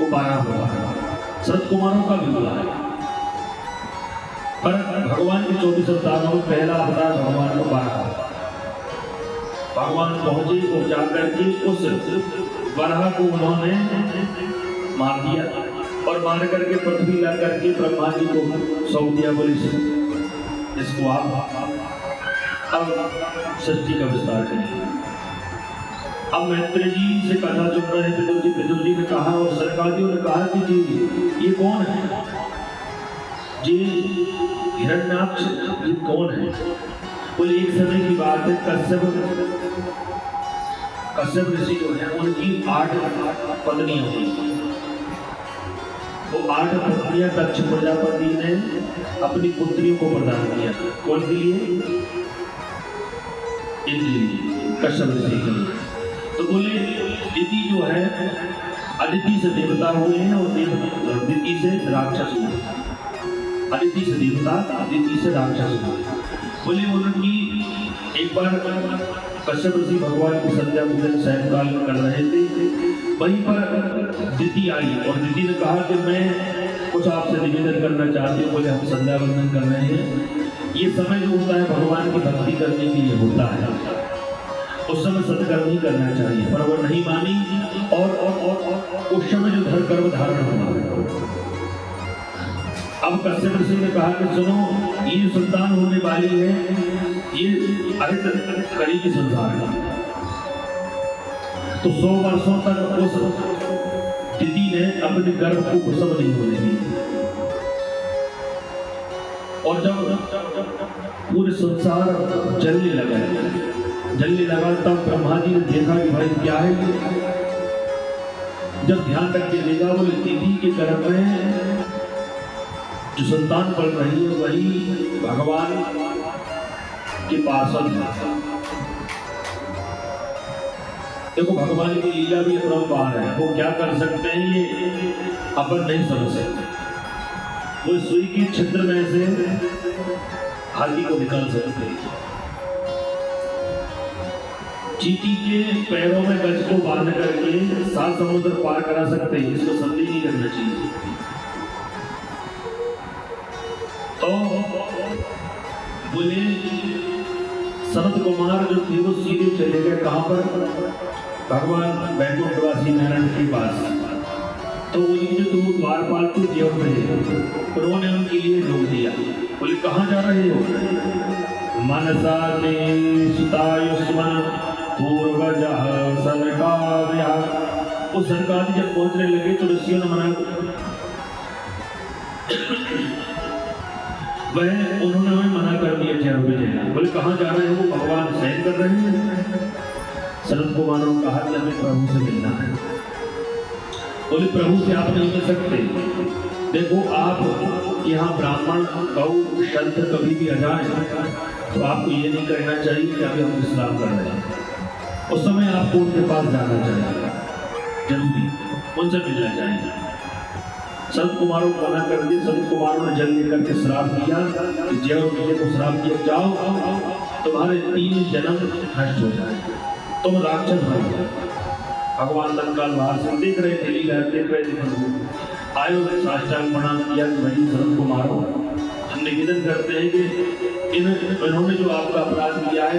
वो बराह भगवान, सत कुमारों का भी हुआ है, पर भगवान के 24 अवतारों में पहला अवतार भगवान को बराह। भगवान पहुंचे और जाकर के उस बराह को उन्होंने मार दिया, और मार करके पृथ्वी ला करके ब्रह्मा जी को सौंप दिया। बोले इसको आप अब सृष्टि का विस्तार करें। अब मैत्री जी से कथा चुप रहे पितुल जी ने कहा, और सरकारियों ने कहा कि जी ये कौन है, जी हिरण्याक्ष ये कौन है। बोले एक समय की बात है, कश्यप ऋषि जो है उनकी 8 पत्नियां हुई। वो 8 पत्नियां दक्ष प्रजापति ने अपनी पुत्रियों को प्रदान किया। कौन के लिए? इनके लिए, कश्यप ऋषि के लिए। तो बोले दिति जो है अदिति से देवता हुए हैं, और दिति से राक्षस हुए। अदिति से देवता, अदिति से राक्षस हुए। बोले उनकी एक बार कश्यप ऋषि भगवान की संध्या पूजन सायंकाल में कर रहे थे, वहीं पर दिति आई, और दिति ने कहा कि मैं कुछ आपसे निवेदन करना चाहती हूँ। बोले हम संध्या वंदन कर रहे हैं, ये समय जो होता है भगवान की भक्ति करने के लिए होता है, उस समय सत्कर्म ही करना चाहिए, पर वो नहीं मानी, और उस समय जो कर्म धारण हुआ। अब कश्यप ऋषि ने कहा कि सुनो, ये संतान होने वाली है, ये अहित करेगी संसार का। तो 100 वर्षों तक उस दिति ने अपने गर्भ को प्रसव नहीं होने दी, और जब पूरे संसार जलने लगा तब ब्रह्मा जी ने देखा कि भाई क्या है ये। जब ध्यान रख के देखा, बोले दिति के गर्भ में जो संतान पल रही है वही भगवान के पार्षद है। देखो भगवान की लीला भी अपरंपार है, वो क्या कर सकते हैं ये अपन नहीं समझ सकते। वो सुई की छिद्र में से हाथी को निकाल सकते हैं, चींटी के पैरों में गज को बांध करके 7 समुद्र पार करा सकते हैं। इसको संदेह नहीं करना चाहिए। तो बोले सनत कुमार जो थे वो सीधे चले गए कहां पर, भगवान वैकुंठवासी नारायण के पास। तो उनके जो 2 द्वारपाल थे जेवर में, उन्होंने उनके लिए रोक दिया। बोले कहाँ जा रहे हो? मनसा ने सुतायुष्मन पूर्वजा सरकार्या। वो सरकार जब पहुंचने लगे तो ऋषियों ने मना, उन्होंने हमें मना कर दिया जेवर में जाना। बोले कहाँ जा रहे हो? भगवान शयन कर रहे हैं। सनत कुमार ने कहा कि हमें प्रभु से मिलना है। बोले प्रभु से आप नहीं मिल सकते। देखो आप यहाँ ब्राह्मण गौ शंत कभी भी आ जाए तो आपको ये नहीं कहना चाहिए कि अभी हम विश्राम कर रहे हैं। उस समय आपको उनके पास जाना चाहिए, जरूरी उनसे मिलना चाहिए। संत कुमारों को मना कर दिया। संत कुमारों ने जल लेकर के श्राप दिया कि जय को श्राप दिया, जाओ तुम्हारे 3 जन्म नष्ट हो जाए, तुम राक्षस बन गए। भगवान तत्काल बाहर से देख रहे थे, लीला देख रहे थे, आयो साष्टांग प्रणाम किया कि भाई संत कुमारों, हम निवेदन करते हैं कि इन्होंने जो आपका अपराध किया है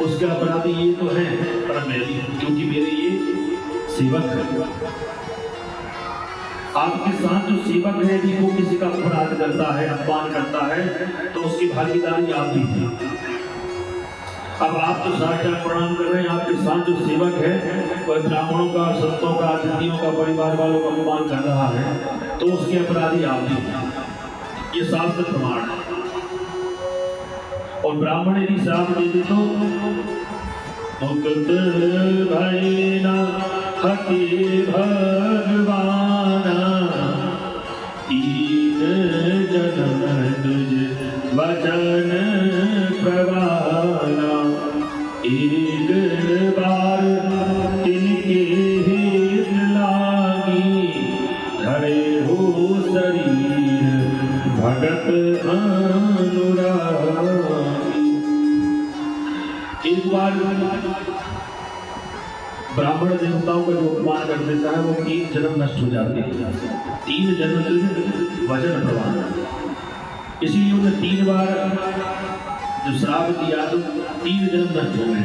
उसका अपराधी ये तो है, पर मेरी, क्योंकि मेरे ये सेवक है। आपके साथ जो सेवक है यदि वो किसी का अपराध करता है, अपमान करता है, तो उसकी भागीदारी आप भी थी। अब आप तो साष्टांग प्रणाम कर रहे हैं, आपके साथ जो सेवक है वह ब्राह्मणों का, संतों का, अतिथियों का, परिवार वालों का अपमान कर रहा है, तो उसके अपराधी आप भी हैं। ये शास्त्र प्रमाण है। और ब्राह्मण यदि श्राप दे दे तो मुक्त भैना हति भगवाना, 3 जन्म तुझ वचन प्रवाना। एक बार तिनके हित लागी, धरे हो शरीर भगत अनुरागी। एक बार ब्राह्मण देवताओं का जो अपमान कर देता है वो 3 जन्म नष्ट हो जाते हैं। 3 जन्म वचन प्रवान, इसीलिए उन्हें 3 बार जो श्राप दिया तो 3 जन्म नष्ट हो गए।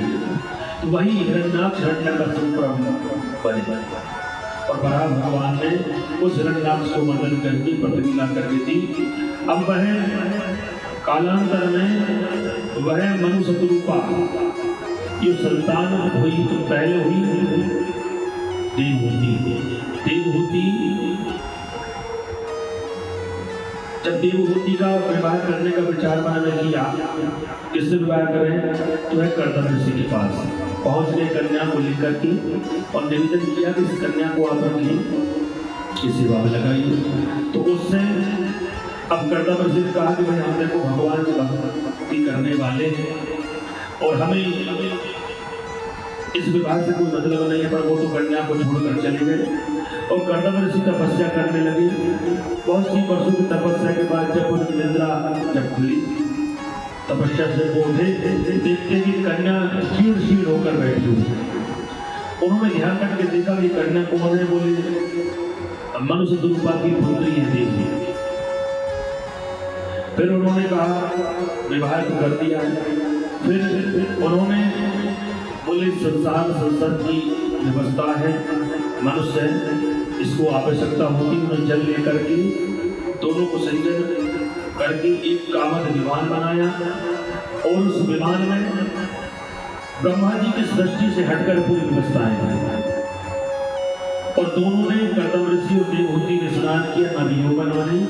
तो वही हिरण्याक्ष हिरण्यकश्यप बने और बड़ा भगवान ने उस हिरण्याक्ष को मर्दन करके पृथ्वी ला कर दी थी। अब वह कालांतर में वह मनु शतरूपा ये संतान हुई तो पहले हुई देवहूति। जब देवहूति का विवाह करने का विचार मन में किया, किससे विवाह करें, तो है कर्दम ऋषि के पास पहुंच गए कन्या को लेकर के और निवेदन किया कि इस कन्या को आप रखिए, इस सेवा में लगाइए। तो उससे अब कर्दम ऋषि ने कहा कि भाई हम देखो भगवान की भक्ति करने वाले हैं और हमें इस विवाह से कोई मतलब नहीं है, पर वो तो कन्या को छोड़कर चले गए। और कर्दम ऋषि तपस्या करने लगे। बहुत सी वर्षों की तपस्या के बाद जब उनकी निद्रा जब खुली, तपस्या से उठे, देखते कि कन्या क्षीण होकर बैठी हुई। उन्होंने ध्यान करके देखा कि कन्या कौन है, बोले मनु शतरूपा की पुत्री है देवी। फिर उन्होंने कहा विवाह तो कर दिया है। फिर उन्होंने बोले संसार संसद की व्यवस्था है, मनुष्य इसको आवश्यकता होती, उन्हें जल लेकर के दोनों को संजन करके एक कामद विमान बनाया और उस विमान में ब्रह्मा जी की सृष्टि से हटकर पूरी व्यवस्थाएं हैं। और दोनों ने कर्दम ऋषि और देवहूति ने स्नान किया, नवयौवन बने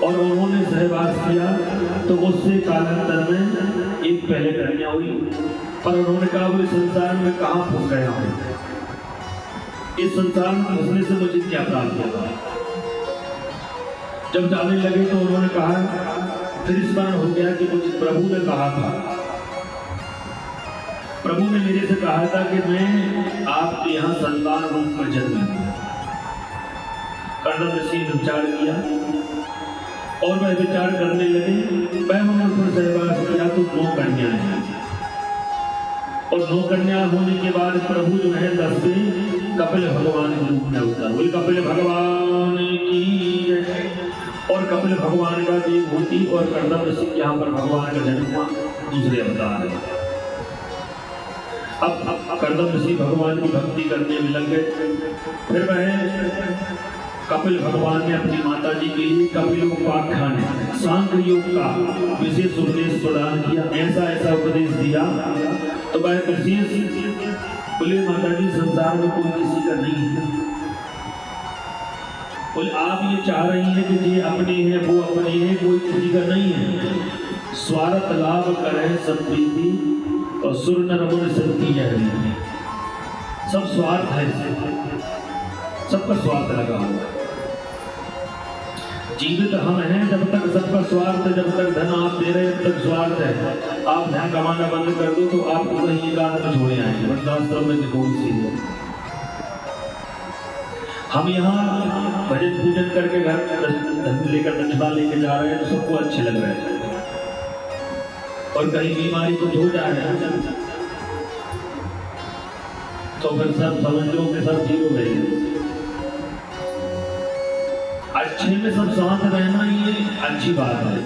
और उन्होंने सहवास किया। तो उससे कालांतर में एक पहले कन्या हुई, पर उन्होंने कहा वो इस संसार में कहाँ फंस गया हूँ, इस संसार में फंसने से मुझे क्या प्राप्त होगा। जब जाने लगे तो उन्होंने कहा, फिर स्मरण हो गया कि मुझे प्रभु ने कहा था, प्रभु ने मेरे से कहा था कि मैं आपके यहाँ संतान रूप में जन्म लूंगा। कर्दम ऋषि ने विचार किया और वह विचार करने लगे। वह उन्होंने फिर सहवास किया तो 9 कन्या है, और 9 कन्या होने के बाद प्रभु जो है 10वें कपिल भगवान के रूप में उतरा। बोले कपिल भगवान की जय। और कपिल भगवान का देवहूति और कर्दम ऋषि यहाँ पर भगवान का जन्म हुआ, दूसरे अवतार है। अब कर्दम ऋषि भगवान की भक्ति करने में लग गए। फिर वह कपिल भगवान ने अपनी माता जी के लिए कपिलोपाख्यान सांख्य योग का विशेष उपदेश प्रदान किया। ऐसा ऐसा उपदेश दिया तो वह विशेष बोले, माता जी संसार में कोई किसी का नहीं है। बोले आप ये चाह रही हैं कि ये अपने हैं वो अपने हैं, कोई किसी का नहीं है। स्वार्थ लाभ करे सब प्रीति और सुर नर मुनि सबकी यह रीति। सब स्वार्थ है, सबका स्वार्थ लगा हुआ। जीवित हम हैं जब तक सबका स्वार्थ है, जब तक धन आप दे रहे हैं तब तक स्वार्थ है। आप धन कमाना बंद कर दो तो आपको कहीं एक आदमी छोड़े आएंगे। वृद्धाश्रम में कौन सी है। हम यहाँ भजन पूजन करके घर धन लेकर दक्षिणा लेके जा रहे हैं तो सबको अच्छे लग रहे हैं, और कहीं बीमारी कुछ हो जाए तो फिर सब समझ लो कि सब ठीक हो गए। अच्छे में सब साथ रहना ये अच्छी बात है,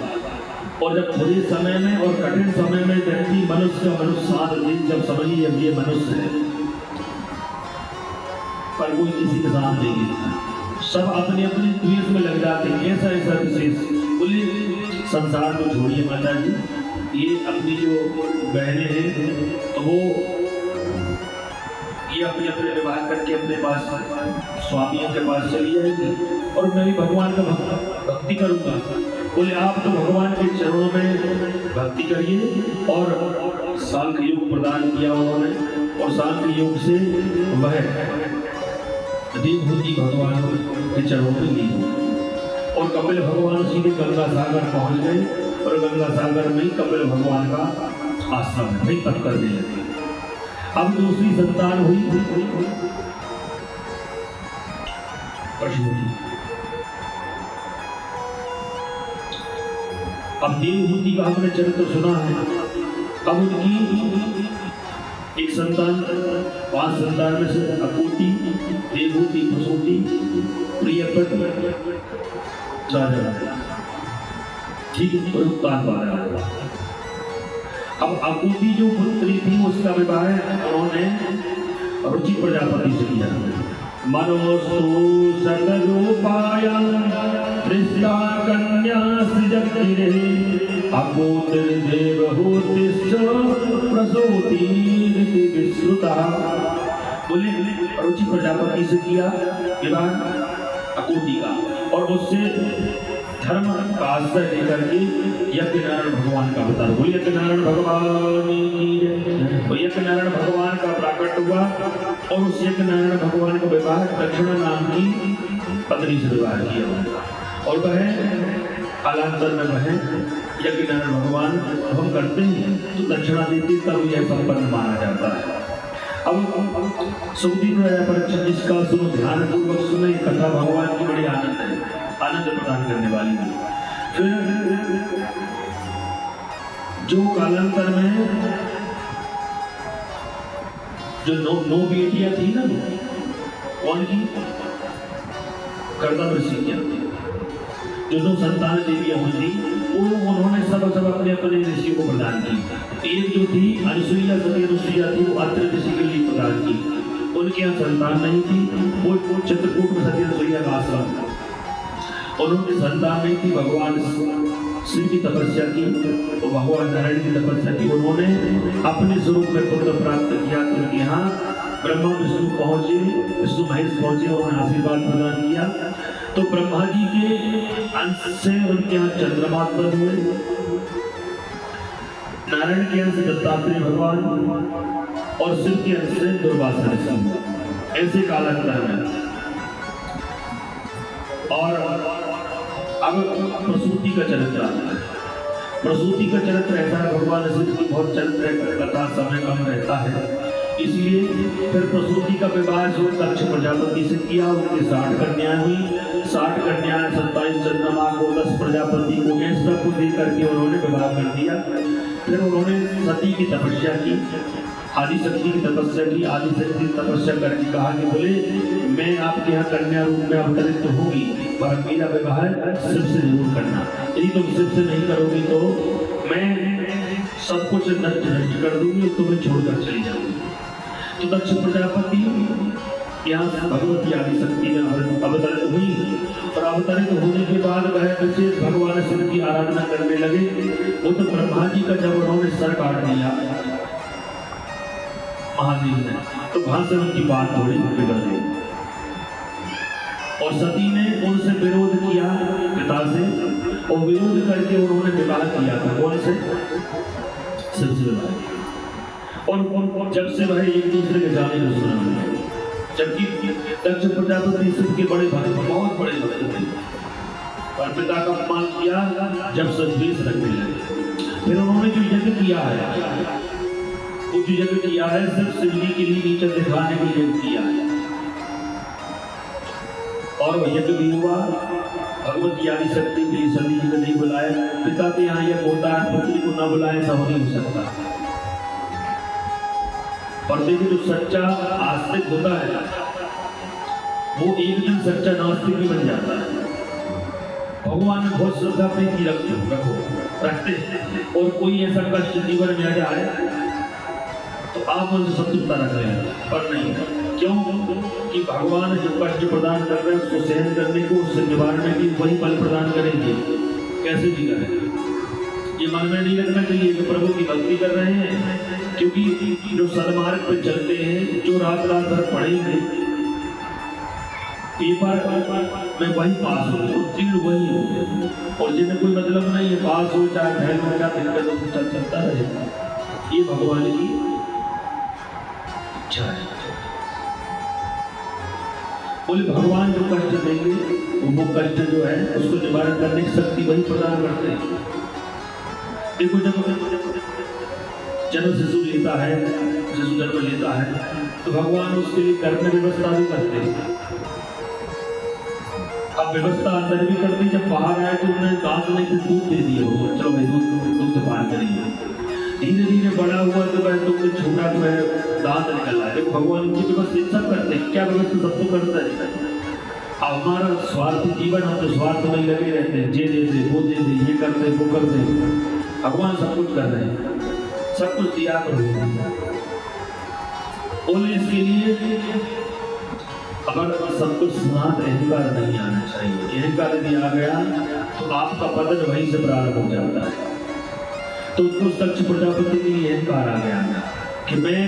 और जब बुरे समय में और कठिन समय में व्यक्ति मनुष्य साथ दे, जब समझिए अब ये मनुष्य है पर कोई किसी के साथ नहीं है, सब अपने अपने द्वेष में लग जाते हैं। ऐसा ऐसा विशेष बोले संसार को छोड़िए माता जी, ये अपनी जो बहनें हैं तो वो ये अपने अपने विवाह करके अपने पास स्वामियों के पास चली जाएगी और मैं भी भगवान का भक्ति करूंगा। बोले आप तो भगवान के चरणों में भक्ति करिए। और सांख्य योग प्रदान किया उन्होंने, और सांख्य योग से वह देवहूति भगवान के चरणों में ली। और कपिल भगवान सीधे गंगा सागर पहुंच गए, और गंगा सागर में कपिल भगवान का आश्रम है, वहीं तप करने लगे। अब दूसरी संतान हुई पशुपति। अब देवहूति का हमने चरित्र सुना है। अब उनकी एक संतान, 5 संतान में से अपूर्ति, देवहूति, प्रसूति, प्रियपट, राजा, ठीक है, उत्तान वाला। अब अपूर्ति जो पुत्री थी उसका विवाह उन्होंने रुचि प्रजापति से किया। मनोस्तु सतरूपाय त्रिष्टा कन्या सृजति अपूर्ति देवहूतिश्च प्रसूति विश्रुता। बोले रुचि प्रजापति से किया विवाह अपूर्ति का, और उससे धर्म का आश्रय लेकर के यज्ञ नारायण भगवान का अवतार। बोले यज्ञ नारायण भगवान की। तो यज्ञ नारायण भगवान का प्राकट हुआ, और उस यज्ञ नारायण भगवान का विवाह दक्षिणा नाम की पत्नी से विवाह किया। और वह कालांतर में वह यज्ञ नारायण भगवान हम करते हैं तो दक्षिणा देते तब यह संपन्न माना जाता है। अब सुखदीप परीक्षित जिसका सुनो ध्यान पूर्वक सुने, कथा भगवान की बड़ी आनंद है, आनंद प्रदान करने वाली है। फिर जो कालांतर में जो 9 बेटियां थी ना, कौन की? कर्दम ऋषि की जो 9 संतान देवियां हुई थी, उन्होंने सब अपने अपने ऋषियों को प्रदान की। एक जो थी अनुसुईया, सती अनुसुईया थी, वो अत्रि ऋषि के लिए प्रदान की। उनके यहाँ संतान नहीं थी, वो चित्रकूट में सती अनुसुईया का आश्रम था, और उनकी संतान नहीं थी। भगवान शिव की तपस्या की, तो भगवान नारायण की तपस्या की, उन्होंने अपने स्वरूप में पुत्र प्राप्त किया। तो उनके यहाँ ब्रह्मा विष्णु पहुंचे, विष्णु महेश पहुंचे, उन्होंने आशीर्वाद प्रदान किया। तो ब्रह्मा जी के अंश से उनके यहाँ चंद्रमा उत्पन्न हुए, नारायण के अंश दत्तात्रेय भगवान, और शिव के अंश से दुर्वासा ऋषि। ऐसे कालांतर में और अब अब प्रसूति का चरित्र आता है। प्रसूति का चरित्र ऐसा है, भगवान शिव की बहुत चरित्र कथा समय कम रहता है, इसलिए फिर प्रसूति का विवाह जो दक्ष प्रजापति से किया, उनके 60 कन्याएं हुई। 60 कन्याएं 27 चंद्रमा को 10 प्रजापति को ऐसा को दे करके उन्होंने विवाह कर दिया। फिर उन्होंने सती की तपस्या की, आदिशक्ति की तपस्या की। आदिशक्ति की तपस्या करके कहा कि बोले मैं आपके यहाँ कन्या रूप में अवतरित तो होगी, पर मेरा विवाह शिव से जरूर करना। यदि तुम शिव से नहीं करोगी तो मैं सब कुछ नष्ट कर दूंगी, तुम्हें छोड़कर चली जाऊंगी। तो दक्ष प्रजापति यहाँ भगवती आदिशक्ति में अवतरित हुई, और अवतरित होने के बाद वह विशेष भगवान शिव की आराधना करने लगे। वो तो ब्रह्मा जी का जब उन्होंने सर काट दिया महादेव ने, तो वहां से उनकी बात थोड़ी बिगड़ गई, और सती ने उनसे विरोध किया पिता से, और विरोध करके उन्होंने विवाह किया था। कौन से? शिव से विवाह। और जब से वह एक दूसरे के जाने को सुना, जबकि दक्ष प्रजापति शिव के बड़े भक्त, बहुत बड़े भक्त थे, और पिता का अपमान किया जब सद्वेष रखने लगे। फिर उन्होंने जो यज्ञ किया है, वो जो यज्ञ किया है सिर्फ शिव जी के लिए नीचे दिखाने के लिए किया है, और वह यज्ञ भी हुआ। भगवती आदिशक्ति के लिए सती जी को नहीं बुलाया। पिता के यहाँ यज्ञ होता है, पुत्री को न बुलाए ऐसा हो नहीं सकता। पर देखिए जो सच्चा आस्तिक होता है वो एक दिन सच्चा नास्तिक भी बन जाता है। भगवान में बहुत श्रद्धा प्रीति रखते हैं, और कोई ऐसा कष्ट जीवन में आ जाए तो आप उनसे शत्रुता रख रहे हैं, पर नहीं। क्यों? कि भगवान जो कष्ट प्रदान कर रहे हैं उसको सहन करने को, उससे निवारने की वही बल प्रदान करेंगे, कैसे भी करें। ये मन में नहीं रखना चाहिए कि प्रभु की भक्ति कर रहे हैं, क्योंकि जो सन्मार्ग पे चलते हैं, जो रात रात भर पढ़ेंगे, पेपर में वही पास हो, उत्तीर्ण वही हो, और जिन्हें कोई मतलब नहीं है पास हो चाहे फैल हो, क्या दिक्कत चलता रहे। ये भगवान की इच्छा है। बोले भगवान जो कष्ट देंगे वो कष्ट जो है उसको निवारण करने की शक्ति वही प्रदान करते हैं। देखो जब जन्म शिशु लेता है, शिशु जन्म लेता है, तो भगवान उसके लिए घर में व्यवस्था भी करते हैं। अब व्यवस्था अंदर भी करते, जब बाहर आए तो उन्हें दांत नहीं तो दूध दे दिए, हो चलो भाई दूध पान करेंगे। धीरे धीरे बड़ा हुआ तो वह तुमने छोटा जो है दांत निकल रहा है। देखो भगवान की व्यवस्था सब करते हैं, क्या व्यवस्था सब तो करता है। अब हमारा स्वार्थ जीवन, हम तो स्वार्थ में लगे रहते हैं, ये दे दे वो दे दे, ये कर दे वो कर दे। भगवान सब कुछ कर रहे हैं, सब कुछ दिया करो। बोले इसके लिए अगर सब कुछ साथ अहंकार नहीं आना चाहिए। अहंकार यदि आ गया तो आपका पतन वहीं से प्रारंभ हो जाता है। तो उनको दक्ष प्रजापति के लिए अहंकार आ गया कि मैं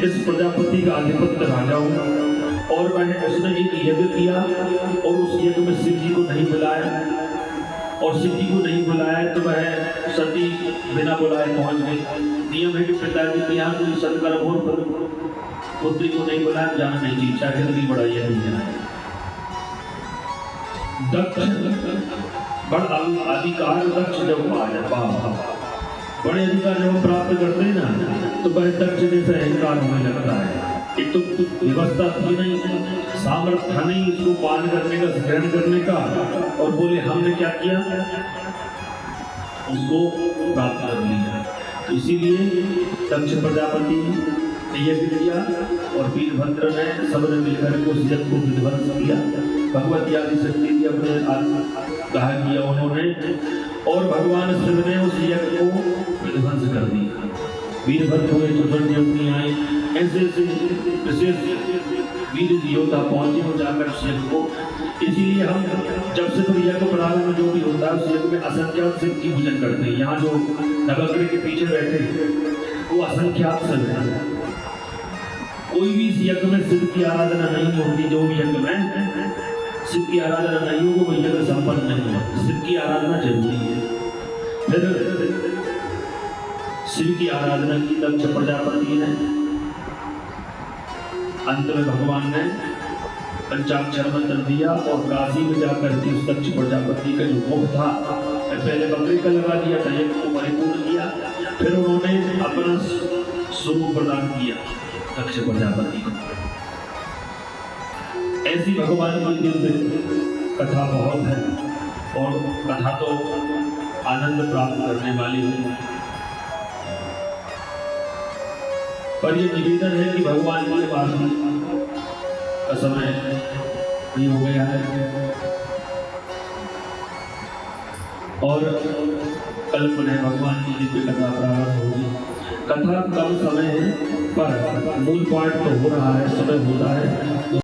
इस प्रजापति का आधिपत्य राजा हूँ, और मैंने उसने एक यज्ञ किया, और उस यज्ञ में शिव जी को नहीं बुलाया, और शिव जी को नहीं बुलाया तो वह सती बिना बुलाए पहुंच गई। नियम है कि पिताजी के यहाँ कोई सत्कर्म हो, पुत्री को नहीं बुलाया जाना नहीं चाहिए, चाहे कितनी बड़ा यज्ञ है। दक्ष बड़ा अधिकार दक्ष जब आ जाए, बड़े अधिकार जब हम प्राप्त करते हैं ना, तो वह दक्ष जैसा अहंकार होने लगता है। एक तो व्यवस्था थी नहीं, सामर्थ्य था नहीं इसको पालन करने का, ग्रहण करने का, और बोले हमने क्या किया, उसको प्राप्त कर लिया। तो इसीलिए दक्ष प्रजापति ने यज्ञ किया, और वीरभद्र ने सबने मिलकर उस यज्ञ को विध्वंस किया। भगवती आदिशक्ति ने अपने कहा किया उन्होंने, और भगवान शिव ने उस यज्ञ को विध्वंस कर दिया। वीरभद्र हुए, चतुर्थ योगी आए, ऐसे ऐसे विशेष वीर योद्धा पहुंचे हो जाकर उस यज्ञ को। इसीलिए हम जब से तो यज्ञ प्रारंभ में जो भी होता है उस यज्ञ में असंख्यात शिव की पूजन करते हैं। यहाँ जो नवग्रह के पीछे बैठे वो असंख्यात शिव है। कोई भी इस यज्ञ में शिव की आराधना नहीं होती, जो भी यज्ञ में शिव की आराधना नहीं होगी वो यज्ञ संपन्न नहीं है। शिव की आराधना जरूरी है। फिर शिव की आराधना की दक्ष प्रजापति ने, अंत में भगवान ने पंचाक्षर मंत्र दिया और काशी में जाकर के उस दक्ष प्रजापति का जो मुख था पहले बकरी का लगा दिया था, यज्ञ को परिपूर्ण किया। फिर उन्होंने अपना स्वरूप प्रदान किया दक्ष प्रजापति को। ऐसी भगवान की दिव्य कथा बहुत है और कथा तो आनंद प्राप्त करने वाली है, पर ये निवेदन है कि भगवान के पास का समय भी हो गया है और कल पुनः भगवान की दिव्य कथा प्रारंभ होगी। कथा कम समय है पर मूल पाठ तो हो रहा है, समय होता है।